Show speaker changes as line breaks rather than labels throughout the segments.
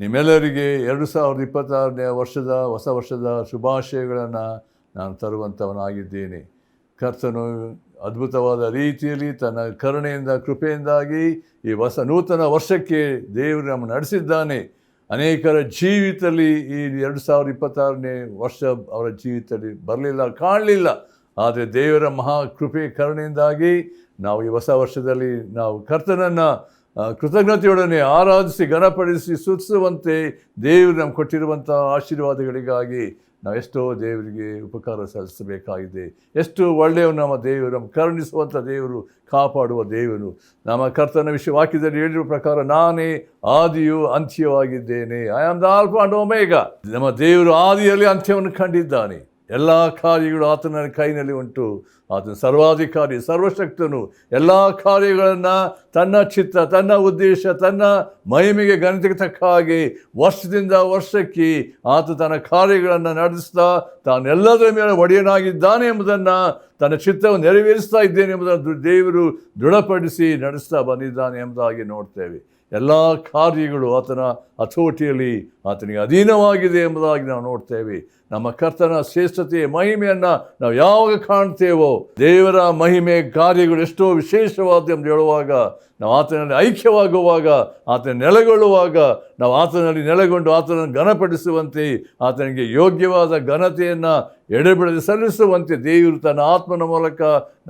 ನಿಮ್ಮೆಲ್ಲರಿಗೆ 2026ನೇ ವರ್ಷದ ಹೊಸ ವರ್ಷದ ಶುಭಾಶಯಗಳನ್ನು ನಾನು ತರುವಂಥವನಾಗಿದ್ದೇನೆ. ಕರ್ತನು ಅದ್ಭುತವಾದ ರೀತಿಯಲ್ಲಿ ತನ್ನ ಕರುಣೆಯಿಂದ ಕೃಪೆಯಿಂದಾಗಿ ಈ ನೂತನ ವರ್ಷಕ್ಕೆ ದೇವರು ನಮ್ಮನ್ನು ನಡೆಸಿದ್ದಾನೆ. ಅನೇಕರ ಜೀವಿತದಲ್ಲಿ ಈ 2026ನೇ ವರ್ಷ ಅವರ ಜೀವಿತದಲ್ಲಿ ಬರಲಿಲ್ಲ, ಕಾಣಲಿಲ್ಲ. ಆದರೆ ದೇವರ ಮಹಾ ಕೃಪೆ ಕರುಣೆಯಿಂದಾಗಿ ನಾವು ಈ ಹೊಸ ವರ್ಷದಲ್ಲಿ ನಾವು ಕರ್ತನನ್ನು ಕೃತಜ್ಞತೆಯೊಡನೆ ಆರಾಧಿಸಿ ಘನಪಡಿಸಿ ಸ್ತುತಿಸುವಂತೆ ದೇವರು ನಮ್ಗೆ ಕೊಟ್ಟಿರುವಂಥ ಆಶೀರ್ವಾದಗಳಿಗಾಗಿ ನಾವೆಷ್ಟೋ ದೇವರಿಗೆ ಉಪಕಾರ ಸಲ್ಲಿಸಬೇಕಾಗಿದೆ. ಎಷ್ಟು ಒಳ್ಳೆಯವು ನಮ್ಮ ದೇವರು, ನಮ್ಮ ಕರುಣಿಸುವಂಥ ದೇವರು, ಕಾಪಾಡುವ ದೇವರು. ನಮ್ಮ ಕರ್ತನ ವಾಕ್ಯದಲ್ಲಿ ಹೇಳಿರುವ ಪ್ರಕಾರ ನಾನೇ ಆದಿಯು ಅಂತ್ಯವಾಗಿದ್ದೇನೆ. I am the alpha and omega. ನಮ್ಮ ದೇವರು ಆದಿಯಲ್ಲಿ ಅಂತ್ಯವನ್ನು ಕಂಡಿದ್ದಾನೆ. ಎಲ್ಲ ಕಾರ್ಯಗಳು ಆತನ ಕೈನಲ್ಲಿ ಉಂಟು. ಆತನ ಸರ್ವಾಧಿಕಾರಿ, ಸರ್ವಶಕ್ತನು. ಎಲ್ಲ ಕಾರ್ಯಗಳನ್ನು ತನ್ನ ಚಿತ್ತ, ತನ್ನ ಉದ್ದೇಶ, ತನ್ನ ಮಹಿಮೆಗೆ ಘನತೆಗೆ ತಕ್ಕ ಹಾಗೆ ವರ್ಷದಿಂದ ವರ್ಷಕ್ಕೆ ಆತ ತನ್ನ ಕಾರ್ಯಗಳನ್ನು ನಡೆಸ್ತಾ ತಾನೆಲ್ಲದರ ಮೇಲೆ ಒಡೆಯನಾಗಿದ್ದಾನೆ ಎಂಬುದನ್ನು, ತನ್ನ ಚಿತ್ತವನ್ನು ನೆರವೇರಿಸ್ತಾ ಇದ್ದೇನೆ ಎಂಬುದನ್ನು ದೇವರು ದೃಢಪಡಿಸಿ ನಡೆಸ್ತಾ ಬಂದಿದ್ದಾನೆ ಎಂಬುದಾಗಿ ನೋಡ್ತೇವೆ. ಎಲ್ಲ ಕಾರ್ಯಗಳು ಆತನ ಹತೋಟಿಯಲ್ಲಿ ಆತನಿಗೆ ಅಧೀನವಾಗಿದೆ ಎಂಬುದಾಗಿ ನಾವು ನೋಡ್ತೇವೆ. ನಮ್ಮ ಕರ್ತನ ಶ್ರೇಷ್ಠತೆ ಮಹಿಮೆಯನ್ನು ನಾವು ಯಾವಾಗ ಕಾಣ್ತೇವೋ, ದೇವರ ಮಹಿಮೆ ಕಾರ್ಯಗಳು ಎಷ್ಟೋ ವಿಶೇಷವಾದ ಎಂದು ಹೇಳುವಾಗ, ನಾವು ಆತನಲ್ಲಿ ಐಕ್ಯವಾಗುವಾಗ, ಆತನ ನೆಲೆಗೊಳ್ಳುವಾಗ, ನಾವು ಆತನಲ್ಲಿ ನೆಲೆಗೊಂಡು ಆತನನ್ನು ಘನಪಡಿಸುವಂತೆ, ಆತನಿಗೆ ಯೋಗ್ಯವಾದ ಘನತೆಯನ್ನು ಎಡೆಬಿಡದೆ ಸಲ್ಲಿಸುವಂತೆ ದೇವರು ತನ್ನ ಆತ್ಮನ ಮೂಲಕ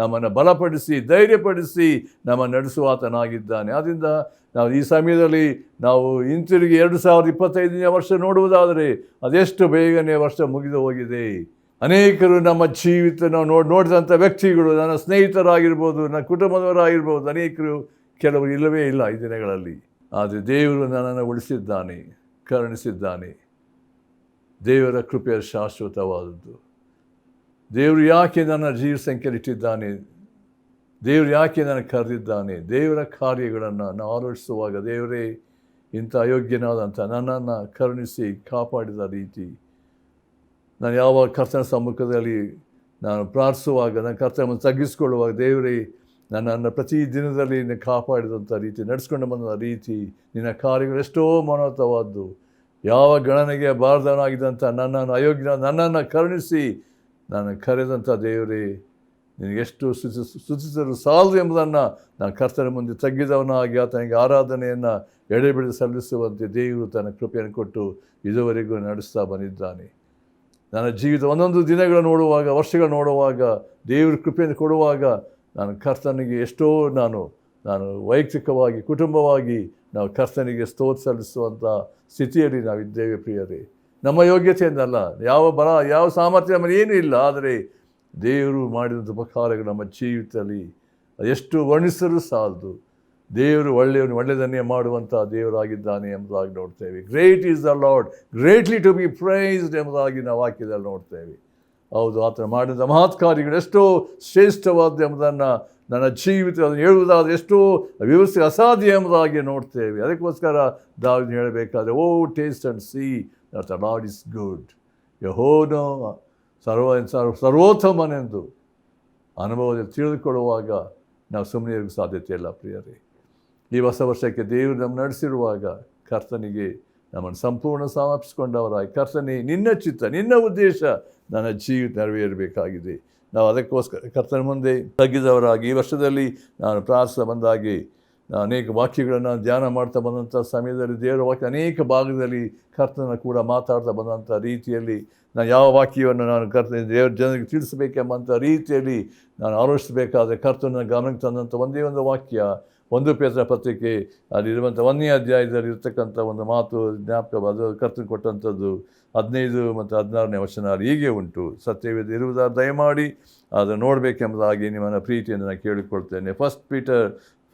ನಮ್ಮನ್ನು ಬಲಪಡಿಸಿ ಧೈರ್ಯಪಡಿಸಿ ನಮ್ಮನ್ನು ನಡೆಸುವ ಆತನಾಗಿದ್ದಾನೆ. ಆದ್ದರಿಂದ ನಾವು ಈ ಸಮಯದಲ್ಲಿ ನಾವು ಹಿಂತಿರುಗಿ 2025ನೇ ವರ್ಷ ನೋಡುವುದಾದರೆ ಅದೆಷ್ಟು ಬೇಗನೆ ವರ್ಷ ಮುಗಿದು ಹೋಗಿದೆ. ಅನೇಕರು ನಮ್ಮ ಜೀವಿತ ನಾವು ನೋಡಿದಂಥ ವ್ಯಕ್ತಿಗಳು, ನನ್ನ ಸ್ನೇಹಿತರಾಗಿರ್ಬೋದು, ನನ್ನ ಕುಟುಂಬದವರಾಗಿರ್ಬೋದು, ಅನೇಕರು, ಕೆಲವರು ಇಲ್ಲವೇ ಇಲ್ಲ ಈ ದಿನಗಳಲ್ಲಿ. ಆದರೆ ದೇವರು ನನ್ನನ್ನು ಉಳಿಸಿದ್ದಾನೆ, ಕರುಣಿಸಿದ್ದಾನೆ. ದೇವರ ಕೃಪೆ ಶಾಶ್ವತವಾದದ್ದು. ದೇವರು ಯಾಕೆ ನನ್ನ ಜೀವ ಸಂಖ್ಯೆಯಲ್ಲಿಟ್ಟಿದ್ದಾನೆ, ದೇವರು ಯಾಕೆ ನನಗೆ ಕರೆದಿದ್ದಾನೆ, ದೇವರ ಕಾರ್ಯಗಳನ್ನು ನಾವು ಆಲೋಚಿಸುವಾಗ, ದೇವರೇ ಇಂಥ ಅಯೋಗ್ಯನಾದಂಥ ನನ್ನನ್ನು ಕರುಣಿಸಿ ಕಾಪಾಡಿದ ರೀತಿ, ನಾನು ಯಾವ ಕರ್ತನ ಸಮ್ಮುಖದಲ್ಲಿ ನಾನು ಪ್ರಾರ್ಥಿಸುವಾಗ, ನನ್ನ ಕರ್ತನನ್ನು ತಗ್ಗಿಸಿಕೊಳ್ಳುವಾಗ, ದೇವರೇ ನನ್ನನ್ನು ಪ್ರತಿ ದಿನದಲ್ಲಿ ನಿನ್ನ ಕಾಪಾಡಿದಂಥ ರೀತಿ, ನಡೆಸ್ಕೊಂಡು ಬಂದ ರೀತಿ, ನಿನ್ನ ಕಾರ್ಯಗಳು ಎಷ್ಟೋ ಮಹೋನ್ನತವಾದ್ದು. ಯಾವ ಗಣನೆಗೆ ಬಾರದವನಾಗಿದ್ದಂಥ ನನ್ನನ್ನು ಅಯೋಗ್ಯ ನನ್ನನ್ನು ಕರುಣಿಸಿ ನಾನು ಕರೆದಂಥ ದೇವರೇ, ನಿನಗೆಷ್ಟು ಸ್ತುತಿಸಲು ಸಾಲದು ಎಂಬುದನ್ನು ನಾನು ಕರ್ತನ ಮುಂದೆ ತಗ್ಗಿದವನಾಗಿ ಆತನಿಗೆ ಆರಾಧನೆಯನ್ನು ಎಡೆಬಿಡದೆ ಸಲ್ಲಿಸುವಂತೆ ದೇವರು ತನ್ನ ಕೃಪೆಯನ್ನು ಕೊಟ್ಟು ಇದುವರೆಗೂ ನಡೆಸ್ತಾ ಬಂದಿದ್ದಾನೆ. ನನ್ನ ಜೀವಿತ ಒಂದೊಂದು ದಿನಗಳು ನೋಡುವಾಗ, ವರ್ಷಗಳು ನೋಡುವಾಗ, ದೇವರು ಕೃಪೆಯನ್ನು ಕೊಡುವಾಗ ನಾನು ಕರ್ತನಿಗೆ ಎಷ್ಟೋ ನಾನು ವೈಯಕ್ತಿಕವಾಗಿ, ಕುಟುಂಬವಾಗಿ ನಾವು ಕರ್ತನಿಗೆ ಸ್ತೋತ್ರ ಸಲ್ಲಿಸುವಂಥ ಸ್ಥಿತಿಯಲ್ಲಿ ನಾವಿದ್ದೇವೆ ಪ್ರಿಯರೇ. ನಮ್ಮ ಯೋಗ್ಯತೆಯಿಂದಲ್ಲ, ಯಾವ ಸಾಮರ್ಥ್ಯ ನಮ್ಮಲ್ಲಿ ಏನೂ ಇಲ್ಲ. ಆದರೆ ದೇವರು ಮಾಡಿದಂಥ ಉಪಕಾರಗಳು ನಮ್ಮ ಜೀವಿತದಲ್ಲಿ ಅದೆಷ್ಟು ವರ್ಣಿಸಲು ಸಾಲದು. ದೇವರು ಒಳ್ಳೆಯದನ್ನೇ ಮಾಡುವಂಥ ದೇವರಾಗಿದ್ದಾನೆ ಎಂಬುದಾಗಿ ನೋಡ್ತೇವೆ. Great is the lord, greatly to be praised ಎಂಬುದಾಗಿ ನಾವು ವಾಕ್ಯದಲ್ಲಿ ನೋಡ್ತೇವೆ. ಹೌದು, ಆತನ ಮಾಡಿದ ಮಹತ್ ಕಾರ್ಯಗಳು ಎಷ್ಟೋ ಶ್ರೇಷ್ಠವಾದ ಎಂಬುದನ್ನು ನನ್ನ ಜೀವಿತ ಅದನ್ನು ಹೇಳುವುದಾದರೆ ಎಷ್ಟೋ ವ್ಯವಸ್ಥೆ ಅಸಾಧ್ಯ ಎಂಬುದಾಗಿ ನೋಡ್ತೇವೆ. ಅದಕ್ಕೋಸ್ಕರ ದಾವೀದನು ಹೇಳಬೇಕಾದ್ರೆ, O taste and see that the Lord is good, ಯೆಹೋವನು ಸರ್ವೋತ್ತಮನೆಂದು ಅನುಭವದಲ್ಲಿ ತಿಳಿದುಕೊಳ್ಳುವಾಗ ನಾವು ಸುಮ್ಮನೆ ಇರೋಕ್ಕೆ ಸಾಧ್ಯತೆ ಇಲ್ಲ ಪ್ರಿಯರೇ. ಈ ಹೊಸ ವರ್ಷಕ್ಕೆ ದೇವರು ನಮ್ಮ ನಡೆಸಿರುವಾಗ ಕರ್ತನಿಗೆ ನಮ್ಮನ್ನು ಸಂಪೂರ್ಣ ಸಮರ್ಪಿಸಿಕೊಂಡವರಾಗಿ, ಕರ್ತನೇ ನಿನ್ನ ಚಿತ್ತ, ನಿನ್ನ ಉದ್ದೇಶ ನನ್ನ ಜೀವಿತ ನೆರವೇರಬೇಕಾಗಿದೆ. ನಾವು ಅದಕ್ಕೋಸ್ಕರ ಕರ್ತನ ಮುಂದೆ ತಗ್ಗಿದವರಾಗಿ ಈ ವರ್ಷದಲ್ಲಿ ನಾನು ಪ್ರಾರ್ಥನೆ ಬಂದಾಗಿ ಅನೇಕ ವಾಕ್ಯಗಳನ್ನು ಧ್ಯಾನ ಮಾಡ್ತಾ ಬಂದಂಥ ಸಮಯದಲ್ಲಿ ದೇವರ ವಾಕ್ಯ ಅನೇಕ ಭಾಗದಲ್ಲಿ ಕರ್ತನ ಕೂಡ ಮಾತಾಡ್ತಾ ಬಂದಂಥ ರೀತಿಯಲ್ಲಿ ನಾನು ಯಾವ ವಾಕ್ಯವನ್ನು ನಾನು ದೇವರ ಜನರಿಗೆ ತಿಳಿಸಬೇಕೆಂಬಂಥ ರೀತಿಯಲ್ಲಿ ನಾನು ಆಲೋಚಿಸಬೇಕಾದ್ರೆ ಕರ್ತನ ಗಮನಕ್ಕೆ ತಂದಂಥ ಒಂದೇ ಒಂದು ವಾಕ್ಯ, 1 ಪೇತ್ರನ ಪತ್ರಿಕೆ ಅಲ್ಲಿರುವಂಥ 1ನೇ ಅಧ್ಯಾಯದಲ್ಲಿ ಇರ್ತಕ್ಕಂಥ ಒಂದು ಮಾತು ಜ್ಞಾಪಕ, ಅದು ಕರ್ತನ ಕೊಟ್ಟಂಥದ್ದು 15 ಮತ್ತು 16ನೇ ವಚನ ಹೀಗೆ ಉಂಟು. ಸತ್ಯವೇದ ಇರುವುದಾದ ದಯಮಾಡಿ ಅದನ್ನು ನೋಡಬೇಕೆಂಬುದಾಗಿ ನಿಮ್ಮನ್ನು ಪ್ರೀತಿಯನ್ನು ನಾನು ಕೇಳಿಕೊಳ್ತೇನೆ. 1 Peter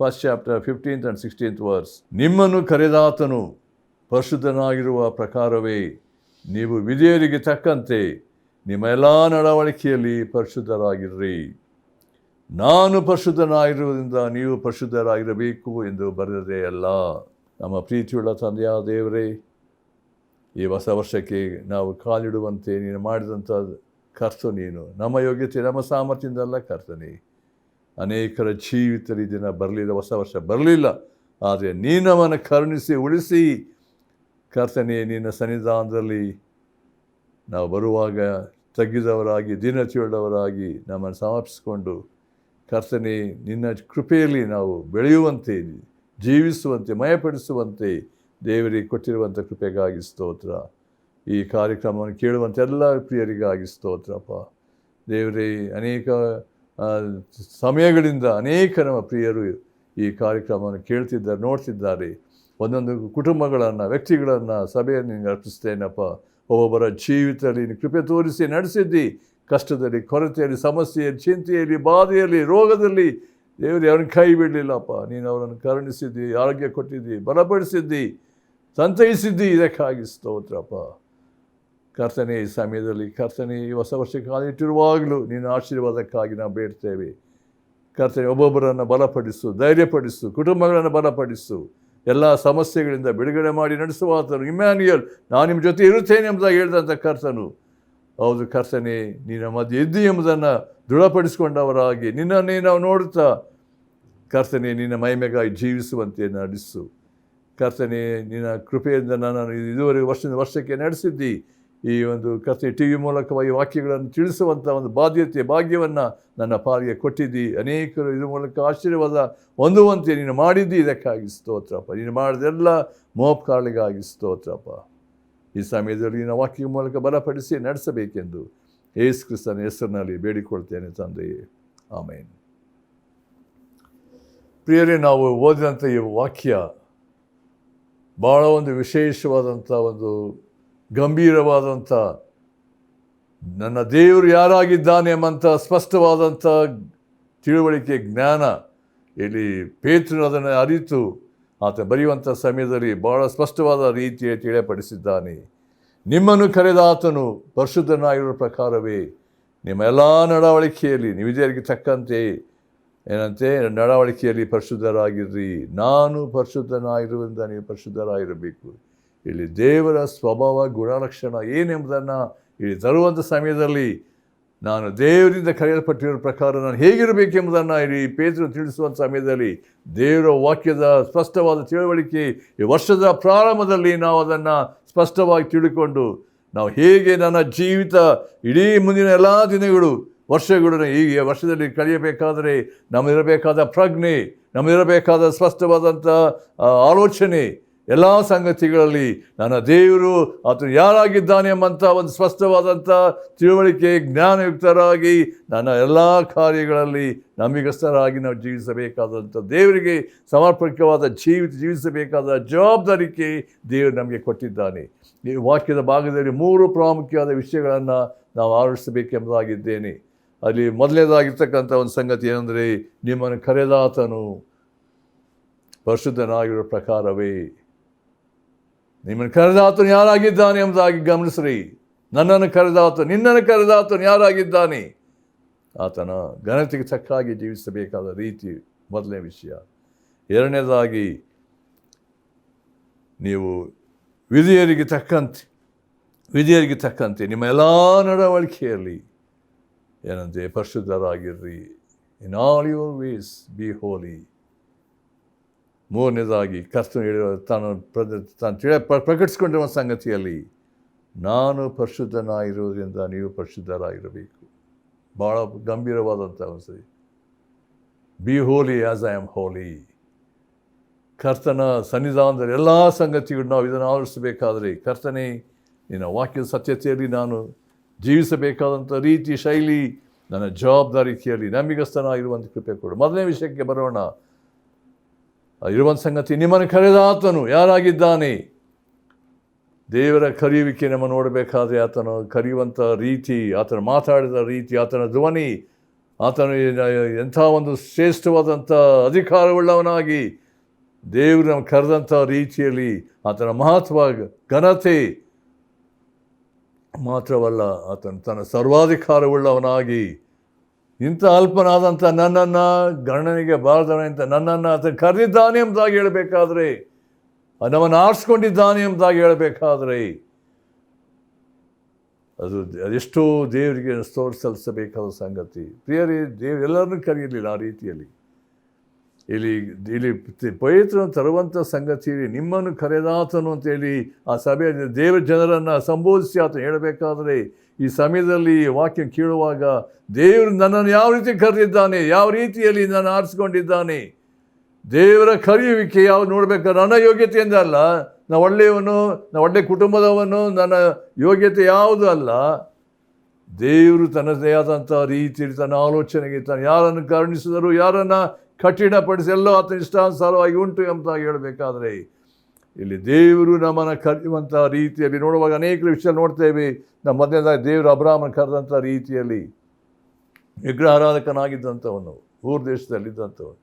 1st chapter 15th and 16th verse. ನಿಮ್ಮನ್ನು ಕರೆದಾತನು ಪರಿಶುದ್ಧನಾಗಿರುವ ಪ್ರಕಾರವೇ ನೀವು ವಿಧೇಯರಿಗೆ ತಕ್ಕಂತೆ ನಿಮ್ಮ ಎಲ್ಲ ನಡವಳಿಕೆಯಲ್ಲಿ ಪರಿಶುದ್ಧರಾಗಿರ್ರಿ. ನಾನು ಪರಿಶುದ್ಧನಾಗಿರುವುದರಿಂದ ನೀವು ಪರಿಶುದ್ಧರಾಗಿರಬೇಕು ಎಂದು ಬರೆದದೇ ಅಲ್ಲ. ನಮ್ಮ ಪ್ರೀತಿಯುಳ್ಳ ತಂದೆಯಾದ ದೇವರೇ, ಈ ಹೊಸ ವರ್ಷಕ್ಕೆ ನಾವು ಕಾಲಿಡುವಂತೆ ನೀನು ಮಾಡಿದಂಥ ಕರ್ತ ನೀನು. ನಮ್ಮ ಯೋಗ್ಯತೆ, ನಮ್ಮ ಸಾಮರ್ಥ್ಯದಿಂದಲ್ಲ ಕರ್ತನೇ. ಅನೇಕರ ಜೀವಿತದಲ್ಲಿ ದಿನ ಬರಲಿಲ್ಲ, ಹೊಸ ವರ್ಷ ಬರಲಿಲ್ಲ. ಆದರೆ ನೀನು ನಮ್ಮನ್ನು ಕರುಣಿಸಿ ಉಳಿಸಿ ಕರ್ತನೇ, ನಿನ್ನ ಸನ್ನಿಧಾನದಲ್ಲಿ ನಾವು ಬರುವಾಗ ತಗ್ಗಿದವರಾಗಿ ದಿನತಿಯುಳ್ಳವರಾಗಿ ನಮ್ಮನ್ನು ಸಮರ್ಪಿಸಿಕೊಂಡು ಕರ್ತನೇ, ನಿನ್ನ ಕೃಪೆಯಲ್ಲಿ ನಾವು ಬೆಳೆಯುವಂತೆ, ಜೀವಿಸುವಂತೆ, ಮಯಪಡಿಸುವಂತೆ ದೇವರಿಗೆ ಕೊಟ್ಟಿರುವಂಥ ಕೃಪೆಗಾಗಿ ಸ್ತೋತ್ರ. ಈ ಕಾರ್ಯಕ್ರಮವನ್ನು ಕೇಳುವಂಥ ಎಲ್ಲ ಪ್ರಿಯರಿಗಾಗಿ ಸ್ತೋತ್ರಪ್ಪ. ದೇವರೇ, ಅನೇಕ ಸಮಯಗಳಿಂದ ಅನೇಕ ನಮ್ಮ ಪ್ರಿಯರು ಈ ಕಾರ್ಯಕ್ರಮವನ್ನು ಕೇಳ್ತಿದ್ದಾರೆ, ನೋಡ್ತಿದ್ದಾರೆ. ಒಂದೊಂದು ಕುಟುಂಬಗಳನ್ನು, ವ್ಯಕ್ತಿಗಳನ್ನು, ಸಭೆಯನ್ನು ನಿನಗೆ ಅರ್ಪಿಸ್ತೇನಪ್ಪ. ಒಬ್ಬೊಬ್ಬರ ಜೀವಿತದಲ್ಲಿ ನೀನು ಕೃಪೆ ತೋರಿಸಿ ನಡೆಸಿದ್ದಿ. ಕಷ್ಟದಲ್ಲಿ, ಕೊರತೆಯಲ್ಲಿ, ಸಮಸ್ಯೆಯಲ್ಲಿ, ಚಿಂತೆಯಲ್ಲಿ, ಬಾಧೆಯಲ್ಲಿ, ರೋಗದಲ್ಲಿ ದೇವರೇ ಅವ್ರನ್ನ ಕೈ ಬಿಡಲಿಲ್ಲಪ್ಪ. ನೀನು ಅವರನ್ನು ಕರುಣಿಸಿದ್ದಿ, ಆರೋಗ್ಯ ಕೊಟ್ಟಿದ್ದಿ, ಬಲಪಡಿಸಿದ್ದಿ, ಸಂತೈಸಿದ್ದಿ. ಇದಕ್ಕಾಗಿ ಸ್ತೋತ್ರಪ್ಪ. ಕರ್ತನೇ, ಈ ಸಮಯದಲ್ಲಿ ಕರ್ತನೇ, ಈ ಹೊಸ ವರ್ಷಕ್ಕೆ ಕಾಲಿಟ್ಟಿರುವಾಗಲೂ ನೀನು ಆಶೀರ್ವಾದಕ್ಕಾಗಿ ನಾವು ಬೇಡ್ತೇವೆ. ಕರ್ತನೇ, ಒಬ್ಬೊಬ್ಬರನ್ನು ಬಲಪಡಿಸು, ಧೈರ್ಯಪಡಿಸು, ಕುಟುಂಬಗಳನ್ನು ಬಲಪಡಿಸು. ಎಲ್ಲ ಸಮಸ್ಯೆಗಳಿಂದ ಬಿಡುಗಡೆ ಮಾಡಿ ನಡೆಸುವಾತನು ಇಮ್ಯಾನ್ಯುಯಲ್, ನಾನು ನಿಮ್ಮ ಜೊತೆ ಇರುತ್ತೇನೆ ಎಂಬುದಾಗಿ ಹೇಳಿದಂಥ ಕರ್ತನು. ಹೌದು ಕರ್ತನೇ, ನಿನ್ನ ಮಧ್ಯೆ ಇದ್ದಿ ಎಂಬುದನ್ನು ದೃಢಪಡಿಸಿಕೊಂಡವರಾಗಿ ನಿನ್ನನ್ನೇ ನಾವು ನೋಡುತ್ತಾ ಕರ್ತನೇ, ನಿನ್ನ ಮಹಿಮೆಗಾಗಿ ಜೀವಿಸುವಂತೆ ನಡೆಸು. ಕರ್ತನೇ, ನಿನ್ನ ಕೃಪೆಯಿಂದ ನನ್ನನ್ನು ಇದುವರೆಗೆ ವರ್ಷಕ್ಕೆ ನಡೆಸಿದ್ದಿ. ಈ ಒಂದು ಕರ್ತನೆ ಟಿ ವಿ ಮೂಲಕವಾಗಿ ವಾಕ್ಯಗಳನ್ನು ತಿಳಿಸುವಂಥ ಒಂದು ಭಾಗ್ಯವನ್ನು ನನ್ನ ಪಾಲಿಗೆ ಕೊಟ್ಟಿದ್ದಿ. ಅನೇಕರು ಇದ್ರ ಮೂಲಕ ಆಶೀರ್ವಾದ ಹೊಂದುವಂತೆ ನೀನು ಮಾಡಿದ್ದಿ. ಇದಕ್ಕಾಗಿ ಸ್ತೋತ್ರಪ್ಪ. ನೀನು ಮಾಡಿದೆಲ್ಲ ಮೋಪಕಾರಗಳಿಗಾಗಿ ಸ್ತೋತ್ರಪ್ಪ. ಈ ಸಮಯದಲ್ಲಿ ನಿನ್ನ ವಾಕ್ಯ ಮೂಲಕ ಬಲಪಡಿಸಿ ನಡೆಸಬೇಕೆಂದು ಯೇಸು ಕ್ರಿಸ್ತನ ಹೆಸರಿನಲ್ಲಿ ಬೇಡಿಕೊಳ್ತೇನೆ ತಂದೆಯೇ, ಆಮೇನ್. ಪ್ರಿಯರೇ, ನಾವು ಓದಿದಂಥ ಈ ವಾಕ್ಯ ಭಾಳ ಒಂದು ವಿಶೇಷವಾದಂಥ, ಒಂದು ಗಂಭೀರವಾದಂಥ, ನನ್ನ ದೇವರು ಯಾರಾಗಿದ್ದಾನೆ ಎಂಬಂಥ ಸ್ಪಷ್ಟವಾದಂಥ ತಿಳುವಳಿಕೆ, ಜ್ಞಾನ ಇಲ್ಲಿ ಪೇತ್ರನು ಅದನ್ನು ಅರಿತು ಆತ ಬರೆಯುವಂಥ ಸಮಯದಲ್ಲಿ ಭಾಳ ಸ್ಪಷ್ಟವಾದ ರೀತಿಯಲ್ಲಿ ತಿಳಿಯಪಡಿಸಿದ್ದಾನೆ. ನಿಮ್ಮನ್ನು ಕರೆದ ಆತನು ಪರಿಶುದ್ಧನಾಗಿರುವ ಪ್ರಕಾರವೇ ನಿಮ್ಮ ಎಲ್ಲ ನಡವಳಿಕೆಯಲ್ಲಿ ವಿಧೇಯರಿಗೆ ತಕ್ಕಂತೆ ಏನಂತೆ ನಡವಳಿಕೆಯಲ್ಲಿ ಪರಿಶುದ್ಧರಾಗಿರ್ರಿ. ನಾನು ಪರಿಶುದ್ಧನಾಗಿರುವುದರಿಂದ ನೀವು ಪರಿಶುದ್ಧರಾಗಿರಬೇಕು. ಇಲ್ಲಿ ದೇವರ ಸ್ವಭಾವ, ಗುಣಲಕ್ಷಣ ಏನೆಂಬುದನ್ನು ಇಲ್ಲಿ ತರುವಂಥ ಸಮಯದಲ್ಲಿ ನಾನು ದೇವರಿಂದ ಕರೆಯಲ್ಪಟ್ಟಿರೋ ಪ್ರಕಾರ ನಾನು ಹೇಗಿರಬೇಕೆಂಬುದನ್ನು ಇಲ್ಲಿ ಪೇತ್ರನು ತಿಳಿಸುವಂಥ ಸಮಯದಲ್ಲಿ ದೇವರ ವಾಕ್ಯದ ಸ್ಪಷ್ಟವಾದ ತಿಳುವಳಿಕೆ ಈ ವರ್ಷದ ಪ್ರಾರಂಭದಲ್ಲಿ ನಾವು ಅದನ್ನು ಸ್ಪಷ್ಟವಾಗಿ ತಿಳ್ಕೊಂಡು ನಾವು ಹೇಗೆ ನನ್ನ ಜೀವಿತ ಇಡೀ ಮುಂದಿನ ಎಲ್ಲ ದಿನಗಳು, ವರ್ಷಗಳು ಹೀಗೆ ವರ್ಷದಲ್ಲಿ ಕಳೆಯಬೇಕಾದರೆ ನಮಗಿರಬೇಕಾದ ಪ್ರಜ್ಞೆ, ನಮಗಿರಬೇಕಾದ ಸ್ಪಷ್ಟವಾದಂಥ ಆಲೋಚನೆ, ಎಲ್ಲ ಸಂಗತಿಗಳಲ್ಲಿ ನನ್ನ ದೇವರು ಆತನು ಯಾರಾಗಿದ್ದಾನೆ ಎಂಬಂಥ ಒಂದು ಸ್ಪಷ್ಟವಾದಂಥ ತಿಳುವಳಿಕೆ, ಜ್ಞಾನಯುಕ್ತರಾಗಿ ನನ್ನ ಎಲ್ಲ ಕಾರ್ಯಗಳಲ್ಲಿ ನಂಬಿಗಸ್ತರಾಗಿ ನಾವು ಜೀವಿಸಬೇಕಾದಂಥ, ದೇವರಿಗೆ ಸಮರ್ಪಕವಾದ ಜೀವಿಸಬೇಕಾದ ಜವಾಬ್ದಾರಿಕೆ ದೇವರು ನಮಗೆ ಕೊಟ್ಟಿದ್ದಾನೆ. ಈ ವಾಕ್ಯದ ಭಾಗದಲ್ಲಿ 3 ಪ್ರಾಮುಖ್ಯವಾದ ವಿಷಯಗಳನ್ನು ನಾವು ಆಲೋಚಿಸಬೇಕೆಂಬುದಾಗಿದ್ದೇನೆ. ಅಲ್ಲಿ ಮೊದಲನೇದಾಗಿರ್ತಕ್ಕಂಥ ಒಂದು ಸಂಗತಿ ಏನಂದರೆ, ನಿಮ್ಮನ್ನು ಕರೆದಾತನು ಪರಿಶುದ್ಧನಾಗಿರೋ ಪ್ರಕಾರವೇ. ನಿಮ್ಮನ್ನು ಕರೆದಾತನು ಯಾರಾಗಿದ್ದಾನೆ ಎಂಬುದಾಗಿ ಗಮನಿಸ್ರಿ. ನನ್ನನ್ನು ಕರೆದಾತನು, ನಿನ್ನನ್ನು ಕರೆದಾತನು ಯಾರಾಗಿದ್ದಾನೆ, ಆತನ ಘನತೆಗೆ ತಕ್ಕಾಗಿ ಜೀವಿಸಬೇಕಾದ ರೀತಿ ಮೊದಲನೇ ವಿಷಯ. ಎರಡನೇದಾಗಿ, ನೀವು ವಿಧಿಯರಿಗೆ ತಕ್ಕಂತೆ ನಿಮ್ಮ ಎಲ್ಲ ನಡವಳಿಕೆಯಲ್ಲಿ ಏನಂತೆ ಪರಿಶುದ್ಧರಾಗಿರ್ರಿ. In all your ways be holy. ಮೂರನೇದಾಗಿ, ಕರ್ತನು ಹೇಳಿರುವ ತಾನು ಪ್ರಕಟಿಸಿಕೊಂಡಿರುವ ಸಂಗತಿಯಲ್ಲಿ ನಾನು ಪರಿಶುದ್ಧನಾಗಿರುವುದರಿಂದ ನೀವು ಪರಿಶುದ್ಧರಾಗಿರಬೇಕು. ಭಾಳ ಗಂಭೀರವಾದಂಥ ಒಂದು be holy as I am holy. ಕರ್ತನ ಸನ್ನಿಧಾನದಲ್ಲಿ ಎಲ್ಲ ಸಂಗತಿಗಳು ನಾವು ಇದನ್ನು ಆಲೋಚಿಸಬೇಕಾದರೆ, ಕರ್ತನೇ ನಿನ್ನ ವಾಕ್ಯದ ಸತ್ಯತೆಯಲ್ಲಿ ನಾನು ಜೀವಿಸಬೇಕಾದಂಥ ರೀತಿ, ಶೈಲಿ, ನನ್ನ ಜವಾಬ್ದಾರಿಕೆಯಲ್ಲಿ ನಂಬಿಗಸ್ತನಾಗಿರುವಂಥ ಕೃಪೆ ಕೊಡು. ಮೊದಲನೇ ವಿಷಯಕ್ಕೆ ಬರೋಣ. ಇರುವಂಥ ಸಂಗತಿ, ನಿಮ್ಮನ್ನು ಕರೆದಾತನು ಯಾರಾಗಿದ್ದಾನೆ. ದೇವರ ಕರೆಯುವಿಕೆ ನಮ್ಮ ನೋಡಬೇಕಾದ್ರೆ ಆತನು ಕರೆಯುವಂಥ ರೀತಿ, ಆತನು ಮಾತಾಡಿದ ರೀತಿ, ಆತನ ಧ್ವನಿ, ಆತನು ಎಂಥ ಒಂದು ಶ್ರೇಷ್ಠವಾದಂಥ ಅಧಿಕಾರವುಳ್ಳವನಾಗಿ ದೇವರು ನಮ್ಮ ಕರೆದಂಥ ರೀತಿಯಲ್ಲಿ ಆತನ ಮಹತ್ವ, ಘನತೆ ಮಾತ್ರವಲ್ಲ, ಆತನು ತನ್ನ ಸರ್ವಾಧಿಕಾರವುಳ್ಳವನಾಗಿ ಇಂಥ ಅಲ್ಪನಾದಂಥ ನನ್ನನ್ನು ಗಣನೆಗೆ ಬಾರದವನಂತ ನನ್ನನ್ನು ಆತನು ಕರೆದಿದ್ದಾನೆ ಎಂಬುದಾಗಿ ಹೇಳಬೇಕಾದ್ರೆ, ನಮ್ಮನ್ನು ಆರಿಸ್ಕೊಂಡಿದ್ದಾನೆ ಎಂಬುದಾಗಿ ಹೇಳಬೇಕಾದ್ರೆ ಅದೆಷ್ಟೋ ದೇವರಿಗೆ ಸ್ತೋತ್ರ ಸಲ್ಲಿಸಬೇಕಾದ ಸಂಗತಿ. ಪ್ರಿಯರೇ, ದೇವರು ಎಲ್ಲರನ್ನೂ ಕರೆಯಲಿಲ್ಲ ಆ ರೀತಿಯಲ್ಲಿ. ಇಲ್ಲಿ ಇಲ್ಲಿ ಪವಿತ್ರವನ್ನು ತರುವಂಥ ಸಂಗತಿಯಲ್ಲಿ ನಿಮ್ಮನ್ನು ಕರೆದಾತನು ಅಂತೇಳಿ ಆ ಸಭೆಯ ದೇವರ ಜನರನ್ನು ಸಂಬೋಧಿಸಿ ಆತ ಹೇಳಬೇಕಾದರೆ ಈ ಸಮಯದಲ್ಲಿ ಈ ವಾಕ್ಯ ಕೇಳುವಾಗ ದೇವರು ನನ್ನನ್ನು ಯಾವ ರೀತಿ ಕರೆದಿದ್ದಾನೆ, ಯಾವ ರೀತಿಯಲ್ಲಿ ನಾನು ಆರಿಸಿಕೊಂಡಿದ್ದಾನೆ, ದೇವರ ಕರೆಯುವಿಕೆ ಯಾವುದು ನೋಡಬೇಕಾದ್ರೆ ನನ್ನ ಯೋಗ್ಯತೆಯಿಂದ ಅಲ್ಲ, ನಾ ಒಳ್ಳೆಯವನು, ನಾ ಒಳ್ಳೆಯ ಕುಟುಂಬದವನು, ನನ್ನ ಯೋಗ್ಯತೆ ಯಾವುದು ಅಲ್ಲ. ದೇವರು ತನ್ನದೇ ಆದಂಥ ರೀತಿಯಲ್ಲಿ ತನ್ನ ಆಲೋಚನೆಗೆ ತಾನು ಯಾರನ್ನು ಕರುಣಿಸಿದರು, ಯಾರನ್ನು ಕಠಿಣಪಡಿಸಿ ಎಲ್ಲೋ ಆತನ ಇಷ್ಟಾನುಸಾರವಾಗಿ ಉಂಟು ಎಂಬುದಾಗಿ ಹೇಳಬೇಕಾದ್ರೆ ಇಲ್ಲಿ ದೇವರು ನಮ್ಮನ್ನು ಕರೆಯುವಂಥ ರೀತಿಯಲ್ಲಿ ನೋಡುವಾಗ ಅನೇಕ ವಿಷಯ ನೋಡ್ತೇವೆ. ನಮ್ಮ ಮೊದಲನೇದಾಗಿ ದೇವರು ಅಬ್ರಾಮನ ಕರೆದಂಥ ರೀತಿಯಲ್ಲಿ ವಿಗ್ರಹಾರಾಧಕನಾಗಿದ್ದಂಥವನು, ಊರ್ ದೇಶದಲ್ಲಿದ್ದಂಥವನು.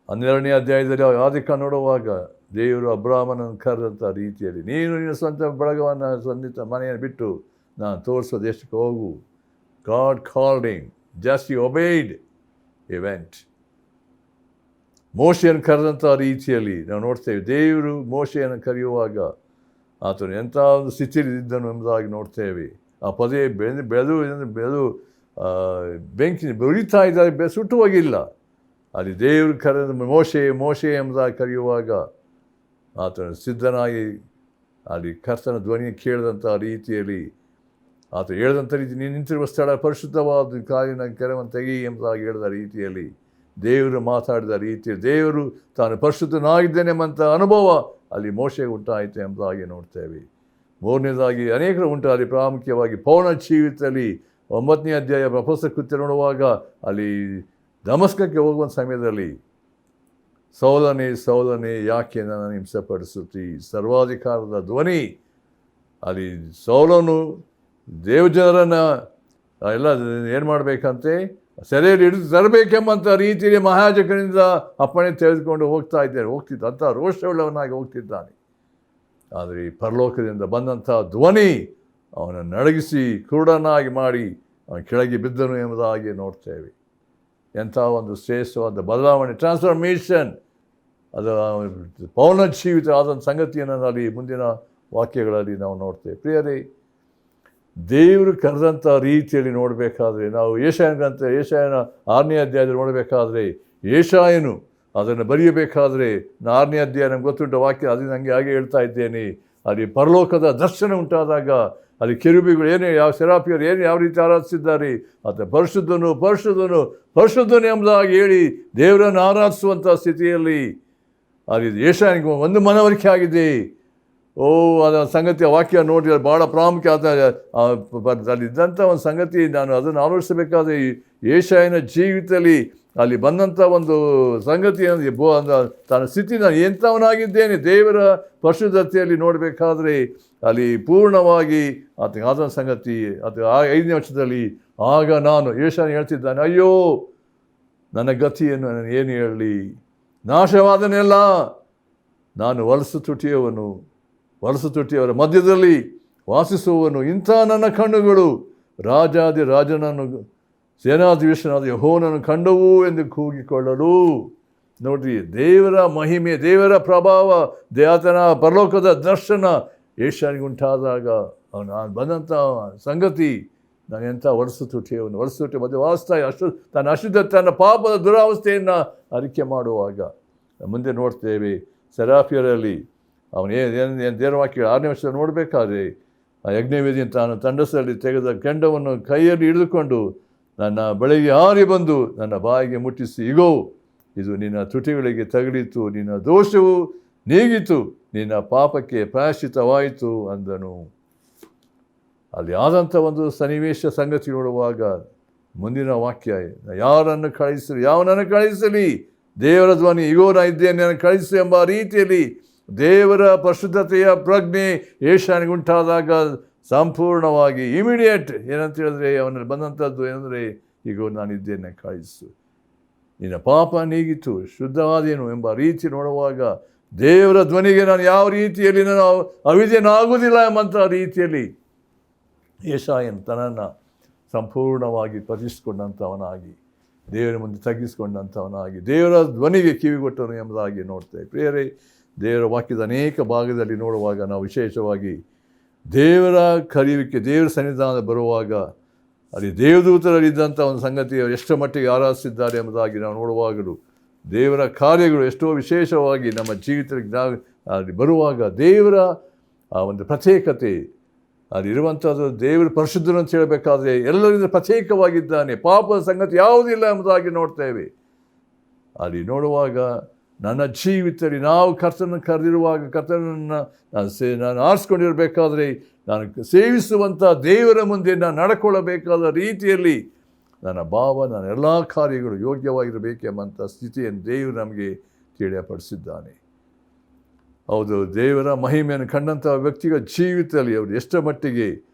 12ನೇ ಅಧ್ಯಾಯದಲ್ಲಿ ಆದಿಕಾಂಡ ನೋಡುವಾಗ ದೇವರು ಅಬ್ರಾಮನನ್ನು ಕರೆದಂಥ ರೀತಿಯಲ್ಲಿ ನೀನು ನಿನ್ನ ಸ್ವಂತ ಬಳಗವನ್ನು ಸ್ವಂತ ಮನೆಯನ್ನು ಬಿಟ್ಟು ನಾನು ತೋರಿಸೋ ದೇಶಕ್ಕೆ ಹೋಗು. God called him, just he obeyed, he went. ಮೋಶೆಯನ್ನು ಕರೆದಂಥ ರೀತಿಯಲ್ಲಿ ನಾವು ನೋಡ್ತೇವೆ. ದೇವರು ಮೋಶೆಯನ್ನು ಕರೆಯುವಾಗ ಆತನು ಎಂಥ ಒಂದು ಸ್ಥಿತಿಯಲ್ಲಿ ಇದ್ದನು ಎಂಬುದಾಗಿ ನೋಡ್ತೇವೆ. ಆ ಪದೇ ಬೆಳೆದು ಬೆಂಕಿ ಉರಿತಾ ಇದ್ದಾರೆ, ಸುಟ್ಟು ಹೋಗಿಲ್ಲ. ಅಲ್ಲಿ ದೇವರು ಕರೆದ ಮೋಶೆ ಎಂಬುದಾಗಿ ಕರೆಯುವಾಗ ಆತನು ಸಿದ್ಧನಾಗಿ ಅಲ್ಲಿ ಕರ್ತನ ಧ್ವನಿ ಕೇಳಿದಂಥ ರೀತಿಯಲ್ಲಿ ಆತ ಹೇಳಿದಂಥ ರೀತಿ ನೀನು ನಿಂತಿರುವ ಸ್ಥಳ ಪರಿಶುದ್ಧವಾದ ಕಾಲಿನ ಕೆರವನ್ನು ತೆಗಿ ಎಂಬುದಾಗಿ ಹೇಳಿದ ರೀತಿಯಲ್ಲಿ ದೇವರು ಮಾತಾಡಿದ ರೀತಿಯಲ್ಲಿ ದೇವರು ತಾನು ಪರಿಶುದ್ಧನಾಗಿದ್ದೇನೆ ಎಂಬಂಥ ಅನುಭವ ಅಲ್ಲಿ ಮೋಶೆಗೆ ಉಂಟಾಯಿತು ಎಂಬುದಾಗಿ ನೋಡ್ತೇವೆ. ಮೂರನೇದಾಗಿ ಅನೇಕರು ಉಂಟಾಗಿ ಪ್ರಾಮುಖ್ಯವಾಗಿ ಪೌನ ಜೀವಿತದಲ್ಲಿ 9ನೇ ಅಧ್ಯಾಯ ಪ್ರಪೋಸ ಕೃತ್ಯ ನೋಡುವಾಗ ಅಲ್ಲಿ ದಮಸ್ಕಕ್ಕೆ ಹೋಗುವ ಸಮಯದಲ್ಲಿ ಸೌಲನೇ ಯಾಕೆ ನನ್ನ ಹಿಂಸೆಪಡಿಸುತ್ತಿ, ಸರ್ವಾಧಿಕಾರದ ಧ್ವನಿ. ಅಲ್ಲಿ ಸೌಲನು ದೇವಜನರನ್ನು ಎಲ್ಲ ಏನು ಮಾಡಬೇಕಂತೆ ಸೆರೆಯಲ್ಲಿ ಹಿಡಿದು ತರಬೇಕೆಂಬಂಥ ರೀತಿಯಲ್ಲಿ ಮಹಾಯಾಜಕನಿಂದ ಅಪ್ಪಣೆ ತೆಗೆದುಕೊಂಡು ಹೋಗ್ತಿದ್ದ ಅಂಥ ರೋಷವುಳ್ಳವನಾಗಿ ಹೋಗ್ತಿದ್ದಾನೆ. ಆದರೆ ಈ ಪರಲೋಕದಿಂದ ಬಂದಂಥ ಧ್ವನಿ ಅವನನ್ನು ನಡಗಿಸಿ ಕುರುಡನಾಗಿ ಮಾಡಿ ಅವನ ಕೆಳಗೆ ಬಿದ್ದನು ಎಂಬುದಾಗಿ ನೋಡ್ತೇವೆ. ಎಂಥ ಒಂದು ಶ್ರೇಷ್ಠವಾದ ಬದಲಾವಣೆ, ಟ್ರಾನ್ಸ್ಫಾರ್ಮೇಷನ್, ಅದು ಪೌನ ಜೀವಿತ ಆದಂಥ ಸಂಗತಿಯನ್ನು ಅಲ್ಲಿ ಮುಂದಿನ ವಾಕ್ಯಗಳಲ್ಲಿ ನಾವು ನೋಡ್ತೇವೆ. ಪ್ರಿಯರೇ, ದೇವರು ಕರೆದಂಥ ರೀತಿಯಲ್ಲಿ ನೋಡಬೇಕಾದ್ರೆ ನಾವು ಏಷಾಯನ 6ನೇ ಅಧ್ಯಾಯದಲ್ಲಿ ನೋಡಬೇಕಾದ್ರೆ ಏಷಾಯನು ಅದನ್ನು ಬರೆಯಬೇಕಾದ್ರೆ 6ನೇ ಅಧ್ಯಾಯ ನಮ್ಗೆ ಗೊತ್ತುಂಟ ವಾಕ್ಯ, ಅದು ನನಗೆ ಹಾಗೆ ಹೇಳ್ತಾ ಇದ್ದೇನೆ. ಅಲ್ಲಿ ಪರಲೋಕದ ದರ್ಶನ ಉಂಟಾದಾಗ ಅಲ್ಲಿ ಕೆರೂಬಿಗಳು ಯಾವ ಸೆರಾಫಿಯರು ಯಾವ ರೀತಿ ಆರಾಧಿಸಿದ್ದಾರೆ, ಮತ್ತು ಪರಿಶುದ್ಧನು ಎಂಬುದಾಗಿ ಹೇಳಿ ದೇವರನ್ನು ಆರಾಧಿಸುವಂಥ ಸ್ಥಿತಿಯಲ್ಲಿ ಅಲ್ಲಿ ಏಷಾಯನಿಗೆ ಒಂದು ಮನವರಿಕೆ ಆಗಿದೆ. ಅದರ ಸಂಗತಿಯ ವಾಕ್ಯ ನೋಡಿ ಅದು ಭಾಳ ಪ್ರಾಮುಖ್ಯ. ಅಲ್ಲಿದ್ದಂಥ ಒಂದು ಸಂಗತಿ ನಾನು ಅದನ್ನು ಆಲೋಚಿಸಬೇಕಾದ್ರೆ ಏಷಾಯನ ಜೀವಿತದಲ್ಲಿ ಅಲ್ಲಿ ಬಂದಂಥ ಒಂದು ಸಂಗತಿ ತನ್ನ ಸ್ಥಿತಿ ನಾನು ಎಂಥವನಾಗಿದ್ದೇನೆ ದೇವರ ಪರಿಶುದ್ಧತೆಯಲ್ಲಿ ನೋಡಬೇಕಾದ್ರೆ ಅಲ್ಲಿ ಪೂರ್ಣವಾಗಿ ಆತನಿಗೆ ಆದ ಸಂಗತಿ. ಅದು 5ನೇ ವರ್ಷದಲ್ಲಿ ಆಗ ನಾನು ಏಷಾಯನ ಹೇಳ್ತಿದ್ದಾನೆ, ಅಯ್ಯೋ ನನ್ನ ಗತಿಯನ್ನು ನಾನು ಏನು ಹೇಳಲಿ, ನಾಶವಾದನೆಲ್ಲ, ನಾನು ಹೊಲಸು ತುಟಿಯವರ ಮಧ್ಯದಲ್ಲಿ ವಾಸಿಸುವವನು, ಇಂಥ ನನ್ನ ಕಣ್ಣುಗಳು ರಾಜನನ್ನು ಸೇನಾಧೀಶನಾದ ಯೆಹೋವನನ್ನು ಕಂಡವು ಎಂದು ಕೂಗಿಕೊಳ್ಳಲು. ನೋಡ್ರಿ, ದೇವರ ಮಹಿಮೆ, ದೇವರ ಪ್ರಭಾವ, ಆತನ ಪರಲೋಕದ ದರ್ಶನ ಏಷಾಯನಿಗೆ ಉಂಟಾದಾಗ ಅವನು ಬಂದಂಥ ಸಂಗತಿ, ನಾನು ಎಂಥ ಹೊಲಸು ತುಟಿ ಮಧ್ಯೆ ವಾಸ್ತಾ ತನ್ನ ಅಶುದ್ಧ ತನ್ನ ಪಾಪದ ದುರಾವಸ್ಥೆಯನ್ನು ಅರಿಕೆ ಮಾಡುವಾಗ ಮುಂದೆ ನೋಡ್ತೇವೆ. ಸೆರಾಫಿಯರಲ್ಲಿ ಅವನು ಏನು ದೇವರ ವಾಕ್ಯ 6ನೇ ವರ್ಷದಲ್ಲಿ ನೋಡಬೇಕಾದ್ರೆ ಆ ಯಜ್ಞವೇದಿಯನ್ನು ತಾನು ತಂಡಸಲ್ಲಿ ತೆಗೆದ ಕೆಂಡವನ್ನು ಕೈಯಲ್ಲಿ ಹಿಡಿದುಕೊಂಡು ನನ್ನ ಬಳಿಗೆ ಹಾರಿ ಬಂದು ನನ್ನ ಬಾಯಿಗೆ ಮುಟ್ಟಿಸಿ, ಇಗೋ ಇದು ನಿನ್ನ ತುಟಿಗಳಿಗೆ ತಗುಲಿತು, ನಿನ್ನ ದೋಷವು ನೀಗಿತು, ನಿನ್ನ ಪಾಪಕ್ಕೆ ಪ್ರಾಯಶ್ಚಿತವಾಯಿತು ಅಂದನು. ಅಲ್ಲಿ ಆದಂಥ ಒಂದು ಸನ್ನಿವೇಶ ಸಂಗತಿ ನೋಡುವಾಗ ಮುಂದಿನ ವಾಕ್ಯ, ಯಾವನನ್ನು ಕಳಿಸಲಿ, ದೇವರ ಧ್ವನಿ, ಇಗೋ ನಾ ಇದ್ದೇನೆ, ನಾನು ಕಳಿಸು ಎಂಬ ರೀತಿಯಲ್ಲಿ ದೇವರ ಪರಿಶುದ್ಧತೆಯ ಪ್ರಜ್ಞೆ ಏಷಾಯನಿಗೆ ಉಂಟಾದಾಗ ಸಂಪೂರ್ಣವಾಗಿ ಇಮಿಡಿಯೇಟ್ ಏನಂತ ಹೇಳಿದ್ರೆ ಅವನಲ್ಲಿ ಬಂದಂಥದ್ದು ಏನಂದರೆ, ಇಗೋ ನಾನಿದ್ದೇನೆ, ಕಳಿಸು, ನಿನ್ನ ಪಾಪ ನೀಗಿತು, ಶುದ್ಧವಾದೇನು ಎಂಬ ರೀತಿ ನೋಡುವಾಗ ದೇವರ ಧ್ವನಿಗೆ ನಾನು ಯಾವ ರೀತಿಯಲ್ಲಿ ನಾನು ಅವಿಧೇಯನಾಗುವುದಿಲ್ಲ ಎಂಬಂಥ ರೀತಿಯಲ್ಲಿ ಏಷಾಯನು ತನ್ನನ್ನು ಸಂಪೂರ್ಣವಾಗಿ ಪ್ರತಿಷ್ಠಿಸಿಕೊಂಡಂಥವನಾಗಿ ದೇವರ ಮುಂದೆ ತಗ್ಗಿಸಿಕೊಂಡಂಥವನಾಗಿ ದೇವರ ಧ್ವನಿಗೆ ಕಿವಿಗೊಟ್ಟನು ಎಂಬುದಾಗಿ ನೋಡ್ತೇವೆ. ಪ್ರಿಯರೇ, ದೇವರ ವಾಕ್ಯದ ಅನೇಕ ಭಾಗದಲ್ಲಿ ನೋಡುವಾಗ ನಾವು ವಿಶೇಷವಾಗಿ ದೇವರ ಕರೆಯುವಿಕೆ, ದೇವರ ಸನ್ನಿಧಾನ ಬರುವಾಗ ಅಲ್ಲಿ ದೇವದೂತರಲ್ಲಿದ್ದಂಥ ಒಂದು ಸಂಗತಿ ಎಷ್ಟು ಮಟ್ಟಿಗೆ ಆರಾಧಿಸಿದ್ದಾರೆ ಎಂಬುದಾಗಿ ನಾವು ನೋಡುವಾಗಲೂ ದೇವರ ಕಾರ್ಯಗಳು ಎಷ್ಟೋ ವಿಶೇಷವಾಗಿ ನಮ್ಮ ಜೀವಿತಕ್ಕೆ ಬರುವಾಗ ದೇವರ ಆ ಒಂದು ಪ್ರತ್ಯೇಕತೆ ಅಲ್ಲಿರುವಂಥದ್ದು, ದೇವರು ಪರಿಶುದ್ಧರು ಅಂತ ಹೇಳಬೇಕಾದ್ರೆ ಎಲ್ಲರಿಂದ ಪ್ರತ್ಯೇಕವಾಗಿದ್ದಾನೆ, ಪಾಪದ ಸಂಗತಿ ಯಾವುದಿಲ್ಲ ಎಂಬುದಾಗಿ ನೋಡ್ತೇವೆ. ಅಲ್ಲಿ ನೋಡುವಾಗ ನನ್ನ ಜೀವಿತದಲ್ಲಿ ನಾವು ಕರ್ತನನ್ನು ಕರೆದಿರುವಾಗ, ಕರ್ತನನ್ನು ನಾನು ಆರಿಸ್ಕೊಂಡಿರಬೇಕಾದ್ರೆ, ನಾನು ಸೇವಿಸುವಂಥ ದೇವರ ಮುಂದೆ ನಾನು ನಡ್ಕೊಳ್ಳಬೇಕಾದ ರೀತಿಯಲ್ಲಿ ನನ್ನ ಭಾವ, ನನ್ನ ಎಲ್ಲ ಕಾರ್ಯಗಳು ಯೋಗ್ಯವಾಗಿರಬೇಕೆಂಬಂಥ ಸ್ಥಿತಿಯನ್ನು ದೇವರು ನಮಗೆ ತಿಳಿಯಪಡಿಸಿದ್ದಾನೆ. ಹೌದು, ದೇವರ ಮಹಿಮೆಯನ್ನು ಕಂಡಂಥ ವ್ಯಕ್ತಿಗಳ ಜೀವಿತದಲ್ಲಿ ಅವರು ಎಷ್ಟರ ಮಟ್ಟಿಗೆ